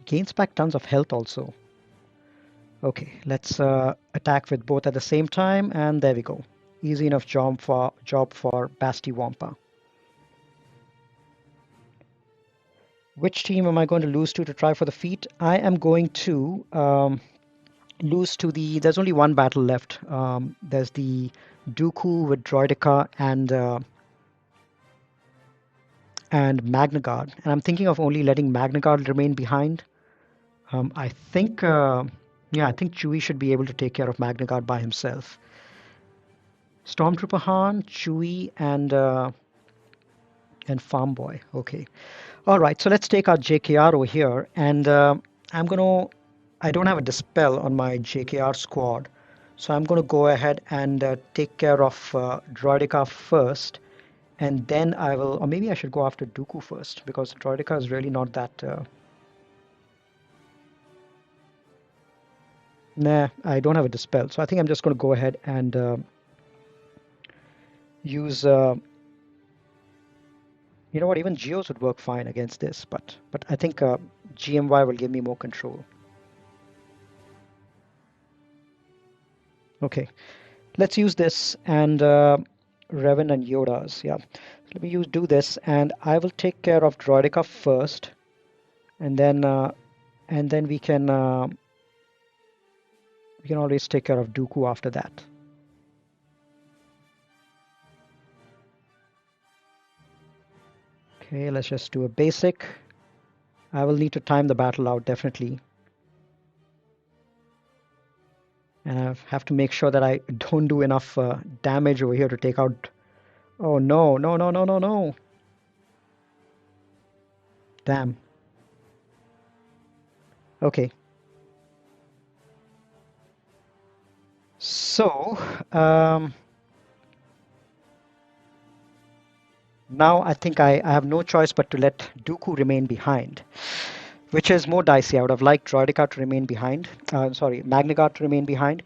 Gains back tons of health also. Okay, let's attack with both at the same time, and there we go. Easy enough job for Basti Wampa. Which team am I going to lose to try for the feat? I am going to lose to the... There's only one battle left. There's the Dooku with Droideka and Magna Guard. And I'm thinking of only letting Magna Guard remain behind. I think... yeah, I think Chewie should be able to take care of Magna Guard by himself. Stormtrooper Han, Chewie, and Farm Boy. Okay. All right, so let's take our JKR over here, and I don't have a dispel on my JKR squad, so I'm gonna go ahead and take care of Droideka first, and then I will, or maybe I should go after Dooku first, because Droideka is really not that Nah, I don't have a dispel, so I think I'm just going to go ahead and use. You know what? Even Geos would work fine against this, but I think GMY will give me more control. Okay, let's use this and Revan and Yoda's. Yeah, let me do this, and I will take care of Droidica first, and then we can always take care of Dooku after that. Okay, let's just do a basic. I will need to time the battle out definitely, and I have to make sure that I don't do enough damage over here to take out. Oh no, no, no, no, no, no! Damn. Okay. So, now I think I have no choice but to let Dooku remain behind, which is more dicey. I would have liked Droidica to remain behind. Sorry, Magna to remain behind.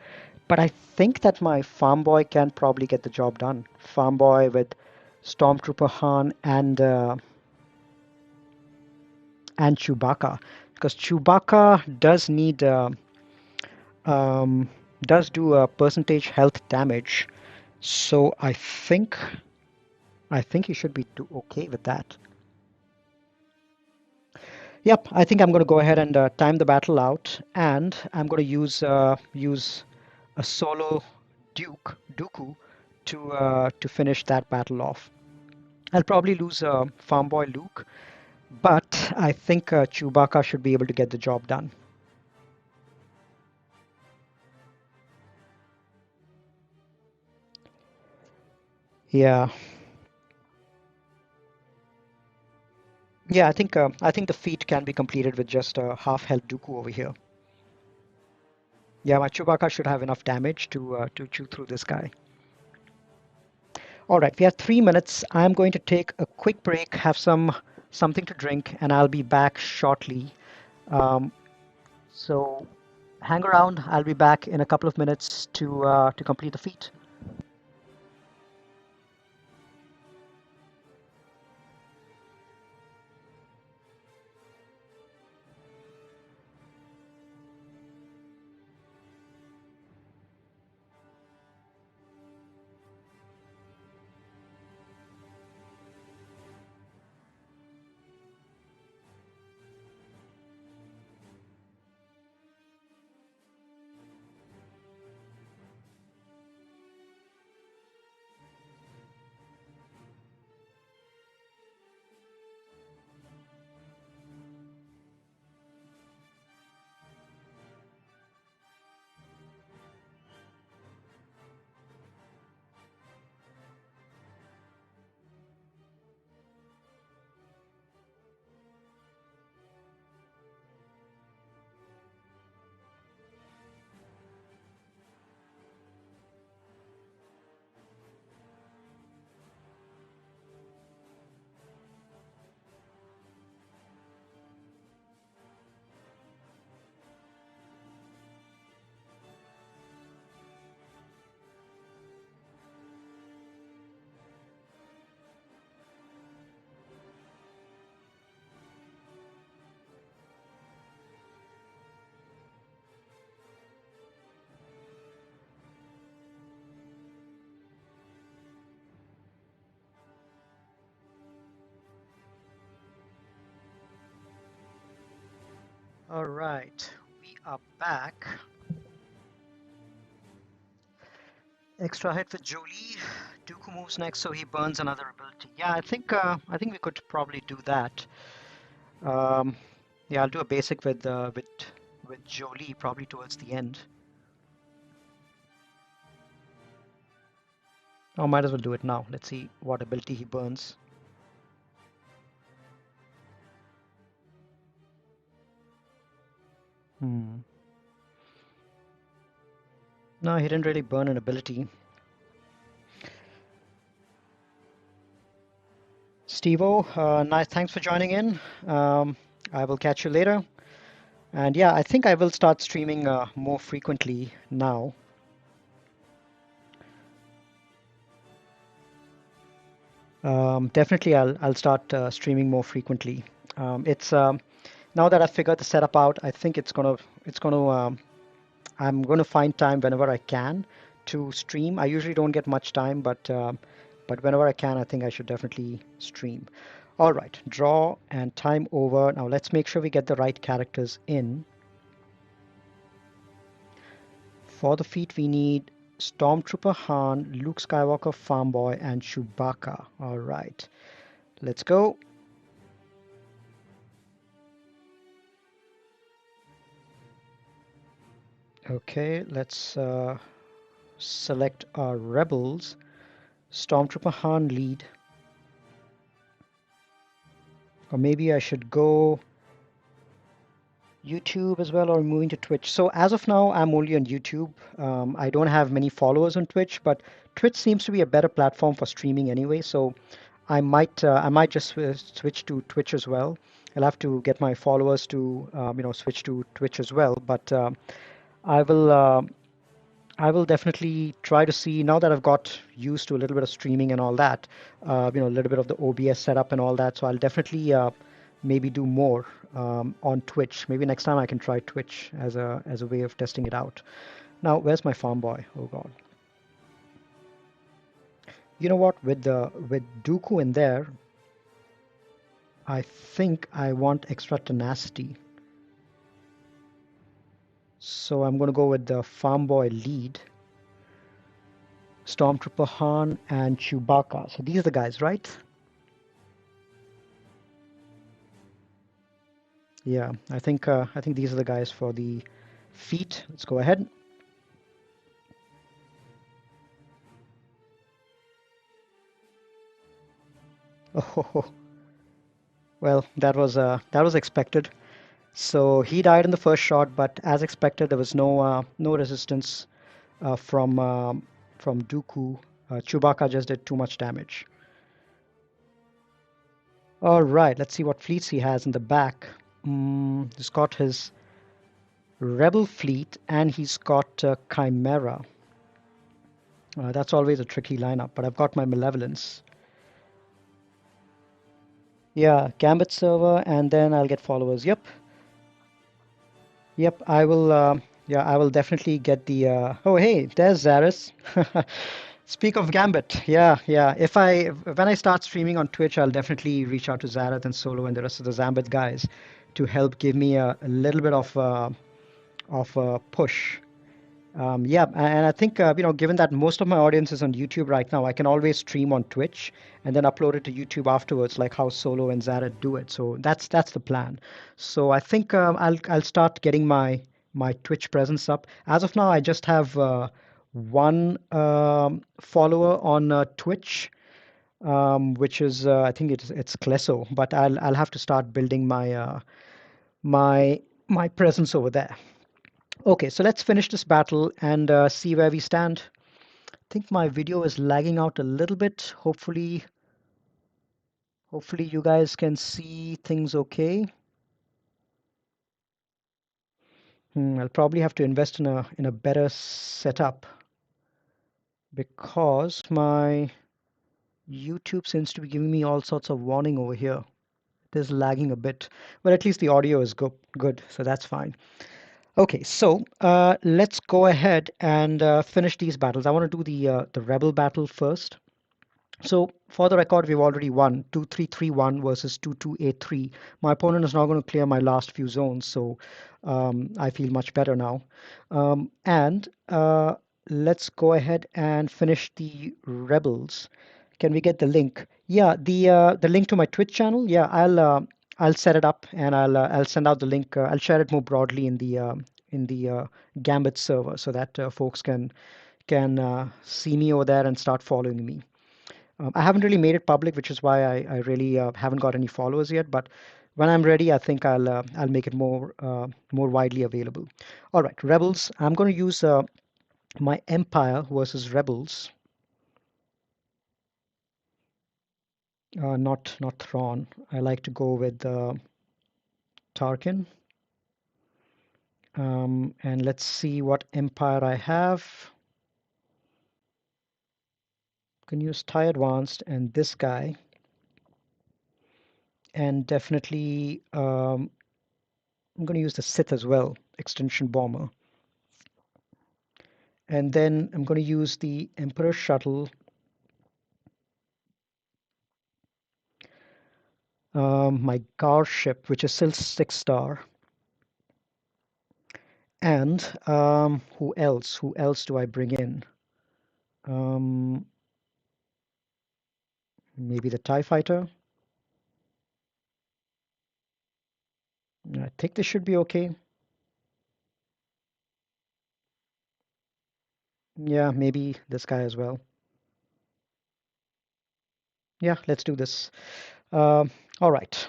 But I think that my Farm Boy can probably get the job done. Farm Boy with Stormtrooper Han and Chewbacca, because Chewbacca does need um, does do a percentage health damage. So I think he should be okay with that. Yep, I think I'm going to go ahead and time the battle out, and I'm going to use a solo Dooku to finish that battle off. I'll probably lose Farm Boy Luke, but I think Chewbacca should be able to get the job done. Yeah, yeah. I think the feat can be completed with just half health Dooku over here. Yeah, my Chewbacca should have enough damage to chew through this guy. All right, we have 3 minutes. I'm going to take a quick break, have something to drink, and I'll be back shortly. Um, so hang around. I'll be back in a couple of minutes to complete the feat. All right, we are back. Extra hit with Jolie. Dooku moves next, so he burns another ability. Yeah, I think we could probably do that. Um, yeah, I'll do a basic with Jolie probably towards the end. Oh, might as well do it now. Let's see what ability he burns. Hmm. No, he didn't really burn an ability. Steve-O, nice. Thanks for joining in. I will catch you later. And yeah, I think I will start streaming more frequently now. Definitely, I'll start streaming more frequently. It's Now that I've figured the setup out, I think I'm gonna find time whenever I can to stream. I usually don't get much time, but whenever I can, I think I should definitely stream. All right, draw and time over. Now let's make sure we get the right characters in. For the feat, we need Stormtrooper Han, Luke Skywalker, Farmboy, and Chewbacca. All right, let's go. Okay, let's select our rebels. Stormtrooper Han lead. Or maybe I should go YouTube as well or moving to Twitch. So as of now, I'm only on YouTube. I don't have many followers on Twitch, but Twitch seems to be a better platform for streaming anyway. So I might just switch to Twitch as well. I'll have to get my followers to switch to Twitch as well. But I will I will definitely try to see now that I've got used to a little bit of streaming and all that, a little bit of the OBS setup and all that. So I'll definitely maybe do more on Twitch. Maybe next time I can try Twitch as a way of testing it out. Now, where's my farm boy? Oh God. You know what? With Dooku in there, I think I want extra tenacity. So I'm going to go with the farm boy lead, Stormtrooper Han, and Chewbacca. So these are the guys, right? Yeah, I think these are the guys for the feet. Let's go ahead. Oh, well, that was expected. So he died in the first shot, but as expected, there was no resistance from Dooku. Chewbacca just did too much damage. All right, let's see what fleets he has in the back. He's got his Rebel fleet and he's got Chimaera. That's always a tricky lineup, but I've got my Malevolence. Yeah, Gambit server, and then I'll get followers. Yep, yep. I will. Yeah, I will definitely get the. Oh, hey, there's Zaris. Speak of Gambit, yeah, yeah. If I When I start streaming on Twitch, I'll definitely reach out to Zarath and Solo and the rest of the Zambit guys to help give me a little bit of a push. Yeah, and I think given that most of my audience is on YouTube right now, I can always stream on Twitch and then upload it to YouTube afterwards, like how Solo and Zaret do it. So that's the plan. So I think I'll start getting my Twitch presence up. As of now, I just have one follower on Twitch, which is I think it's Klesso, but I'll have to start building my my presence over there. Okay, so let's finish this battle and see where we stand. I think my video is lagging out a little bit. Hopefully you guys can see things okay. I'll probably have to invest in a better setup because my YouTube seems to be giving me all sorts of warning over here. It is lagging a bit, but at least the audio is good, so that's fine. Okay, so let's go ahead and finish these battles. I want to do the rebel battle first. So for the record, we've already won 2-3-3-1 versus 2-2-8-3. My opponent is now going to clear my last few zones, so I feel much better now. And let's go ahead and finish the rebels. Can we get the link? Yeah, the link to my Twitch channel. Yeah, I'll set it up and I'll send out the link. I'll share it more broadly in the Gambit server so that folks can see me over there and start following me. I haven't really made it public, which is why I really haven't got any followers yet. But when I'm ready, I think I'll make it more widely available. All right, Rebels. I'm going to use my Empire versus Rebels, not Thrawn. I like to go with Tarkin. And let's see what empire I have. Can use TIE Advanced and this guy. And definitely, I'm going to use the Sith as well, Extension Bomber. And then I'm going to use the Emperor Shuttle, my Gar ship, which is still 6-star. And who else? Who else do I bring in? Um, maybe the TIE Fighter. I think this should be okay. Yeah, maybe this guy as well. Yeah, let's do this. All right.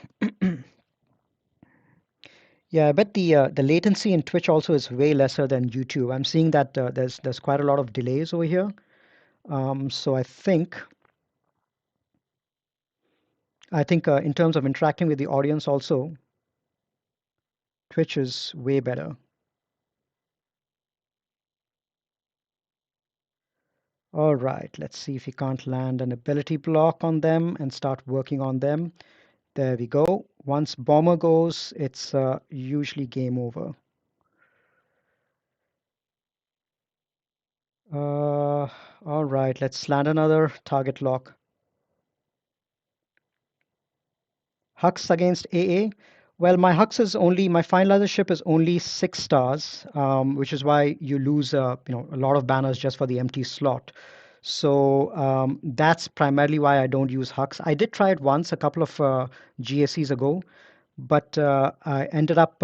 Yeah, I bet the latency in Twitch also is way lesser than YouTube. I'm seeing that there's quite a lot of delays over here. So I think in terms of interacting with the audience also, Twitch is way better. All right, let's see if we can't land an ability block on them and start working on them. There we go. Once bomber goes, it's usually game over. All right, let's land another target lock. Hux against AA. Well, my finalizer ship is only 6 stars, which is why you lose a lot of banners just for the empty slot. So that's primarily why I don't use Hux. I did try it once a couple of GACs ago, but I ended up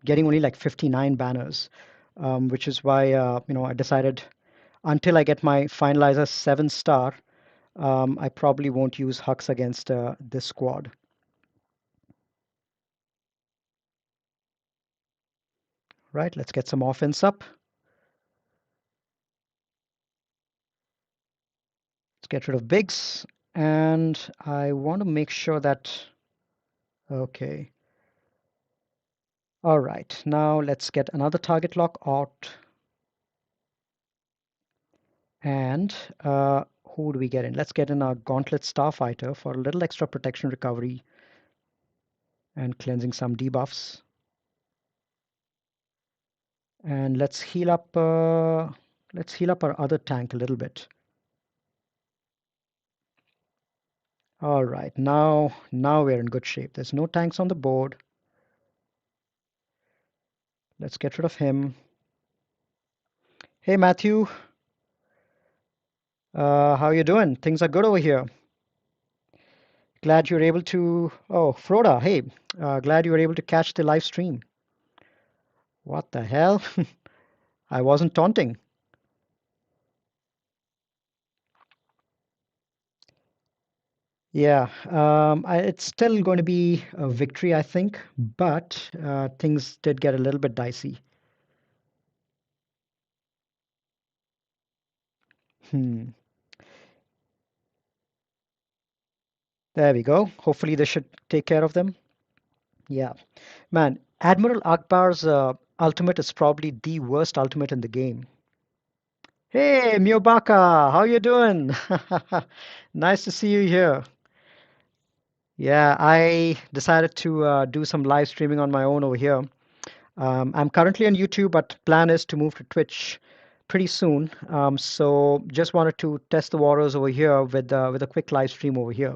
getting only like 59 banners, which is why I decided until I get my finalizer 7-star, I probably won't use Hux against this squad. Right, let's get some offense up. Let's get rid of Biggs. And I want to make sure that, okay. All right, now let's get another target lock out. And who do we get in? Let's get in our Gauntlet Starfighter for a little extra protection recovery and cleansing some debuffs. And let's heal up our other tank a little bit. All right, now we're in good shape. There's no tanks on the board. Let's get rid of him. Hey, Matthew. How you doing? Things are good over here. Glad you're able to. Oh, Froda, hey, glad you were able to catch the live stream. What the hell? I wasn't taunting. Yeah, it's still going to be a victory, I think, but things did get a little bit dicey. Hmm. There we go. Hopefully, this should take care of them. Yeah, man, Admiral Akbar's ultimate is probably the worst ultimate in the game. Hey, Miobaka, how you doing? Nice to see you here. Yeah, I decided to do some live streaming on my own over here. I'm currently on YouTube, but plan is to move to Twitch pretty soon. So just wanted to test the waters over here with a quick live stream over here.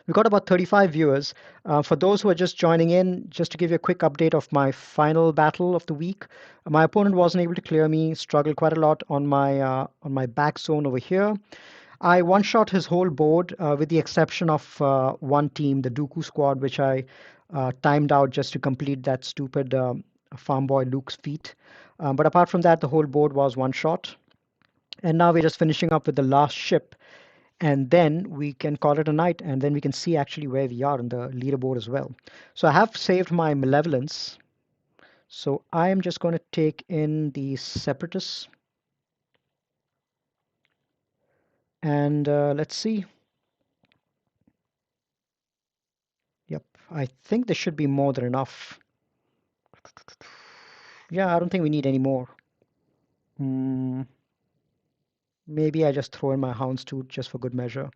We've got about 35 viewers. For those who are just joining in, just to give you a quick update of my final battle of the week, my opponent wasn't able to clear me, struggled quite a lot on my back zone over here. I one-shot his whole board with the exception of one team, the Dooku squad, which I timed out just to complete that stupid farm boy Luke's feat. But apart from that, the whole board was one shot. And now we're just finishing up with the last ship, and then we can call it a night, and then we can see actually where we are on the leaderboard as well. So I have saved my Malevolence. So I am just going to take in the Separatists, and let's see. Yep, I think this should be more than enough. Yeah, I don't think we need any more. Hmm, maybe I just throw in my Houndstooth just for good measure.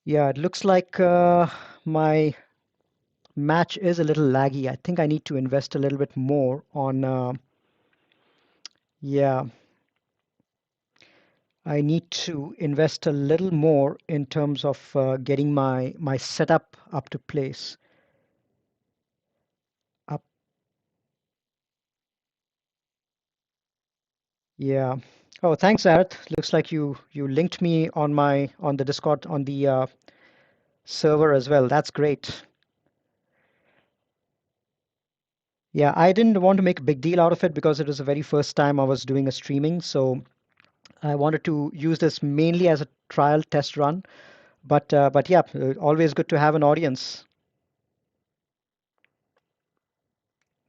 Yeah, it looks like my match is a little laggy. I think I need to invest a little bit more on, yeah, I need to invest a little more in terms of getting my setup up to place. Up, yeah. Oh, thanks, Arat. Looks like you linked me on the Discord on the server as well. That's great. Yeah, I didn't want to make a big deal out of it because it was the very first time I was doing a streaming, so I wanted to use this mainly as a trial test run. But yeah, always good to have an audience.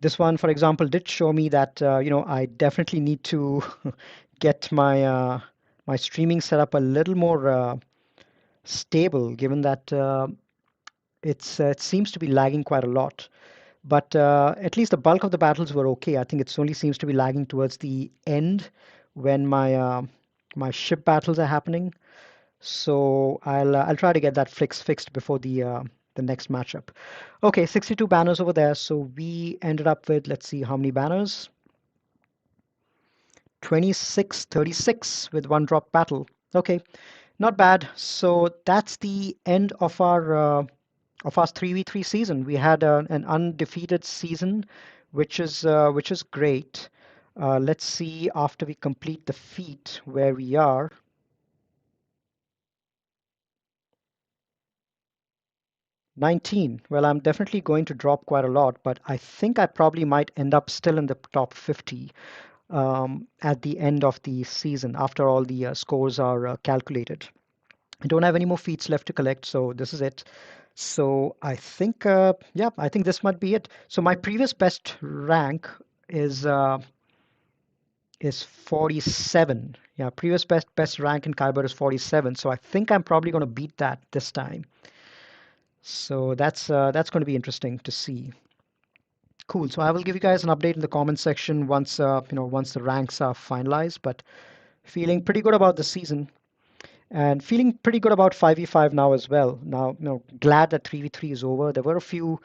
This one, for example, did show me that I definitely need to get my streaming set up a little more stable, given that it seems to be lagging quite a lot. But at least the bulk of the battles were okay. I think it only seems to be lagging towards the end when my ship battles are happening. So I'll try to get that fixed before the next matchup. Okay, 62 banners over there. So we ended up with, let's see how many banners. 2636 with one drop battle. Okay, not bad. So that's the end of our 3v3 season. We had an undefeated season, which is great. Let's see after we complete the feat where we are. 19. Well, I'm definitely going to drop quite a lot, but I think I probably might end up still in the top 50 at the end of the season after all the scores are calculated. I don't have any more feats left to collect, so this is it. So I think, yeah, I think this might be it. So my previous best rank is uh, is 47. Yeah, previous best rank in Kyber is 47. So I think I'm probably going to beat that this time. So that's going to be interesting to see. Cool. So I will give you guys an update in the comment section once once the ranks are finalized. But feeling pretty good about the season and feeling pretty good about 5v5 now as well. Now, glad that 3v3 is over. There were a few.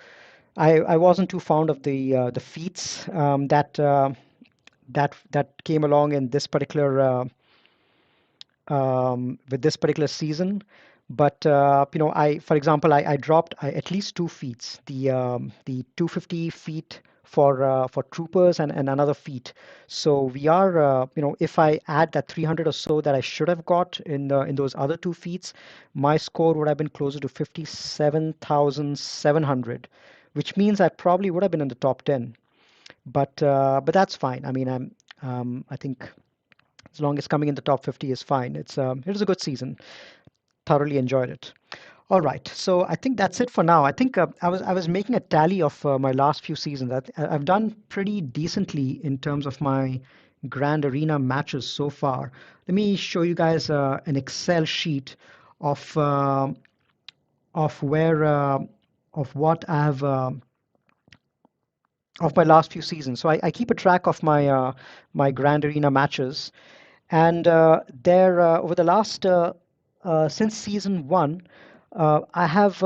I wasn't too fond of the feats that came along in this particular with this particular season. But for example, I dropped at least two feats: the 250 feet for troopers and another feat. So we are, if I add that 300 or so that I should have got in those other two feats, my score would have been closer to 57,700, which means I probably would have been in the top 10. But that's fine. I mean, I think as long as coming in the top 50 is fine. It was a good season. Thoroughly enjoyed it. All right, so I think that's it for now. I think I was making a tally of my last few seasons. I've done pretty decently in terms of my Grand Arena matches so far. Let me show you guys an Excel sheet of uh, of where of what I've of my last few seasons. So I keep a track of my Grand Arena matches, and there over the last since season one, I've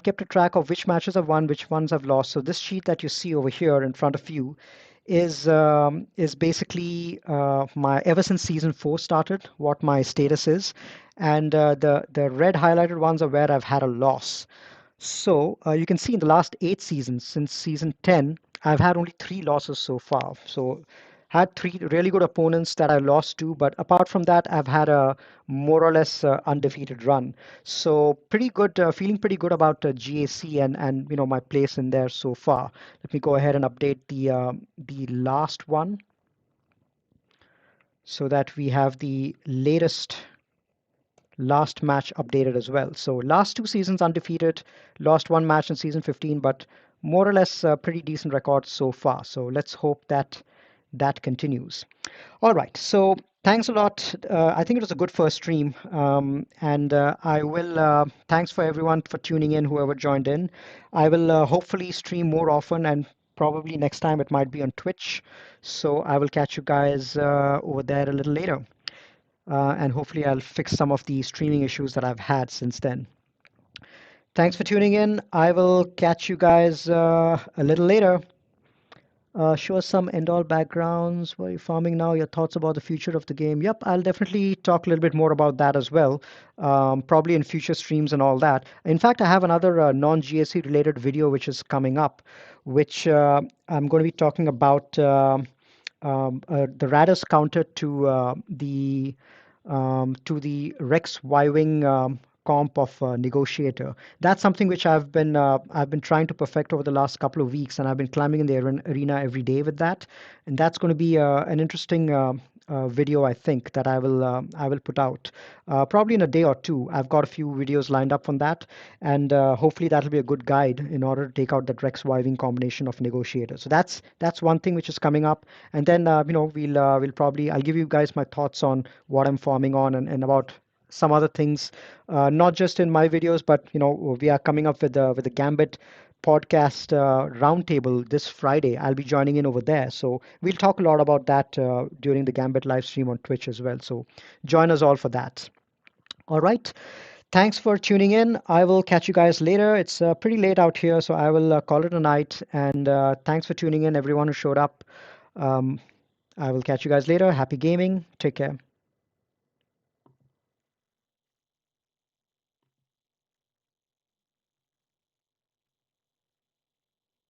kept a track of which matches I've won, which ones I've lost. So this sheet that you see over here in front of you is basically my ever since season four started, what my status is, and the red highlighted ones are where I've had a loss. So you can see in the last 8 seasons, since season 10, I've had only 3 losses so far. So had 3 really good opponents that I lost to, but apart from that, I've had a more or less undefeated run. So pretty good, feeling pretty good about GAC and my place in there so far. Let me go ahead and update the last one so that we have the latest last match updated as well. So last 2 seasons undefeated, lost one match in season 15, but more or less pretty decent record so far. So let's hope that that continues. All right. So Thanks a lot. I think it was a good first stream. And I will, thanks for everyone for tuning in, whoever joined in. I will hopefully stream more often and probably next time it might be on Twitch. So I will catch you guys over there a little later. And hopefully I'll fix some of the streaming issues that I've had since then. Thanks for tuning in. I will catch you guys a little later. Show us some Endall backgrounds. Where are you farming now? Your thoughts about the future of the game. Yep, I'll definitely talk a little bit more about that as well, probably in future streams and all that. In fact, I have another non-GAC related video which is coming up, which I'm going to be talking about the Radis counter to the Rex Y-wing comp of Negotiator. That's something which I've been trying to perfect over the last couple of weeks, and I've been climbing in the arena every day with that. And that's going to be an interesting video, I think, that I will put out probably in a day or two. I've got a few videos lined up from that, and hopefully that'll be a good guide in order to take out that Rex Y-wing combination of Negotiator. So that's one thing which is coming up, and then we'll probably I'll give you guys my thoughts on what I'm farming on and about some other things, not just in my videos, but we are coming up with the Gambit podcast roundtable this Friday. I'll be joining in over there, so we'll talk a lot about that during the Gambit live stream on Twitch as well. So join us all for that. All right. Thanks for tuning in. I will catch you guys later. It's pretty late out here, so I will call it a night. And thanks for tuning in, everyone who showed up. Um, I will catch you guys later. Happy gaming. Take care.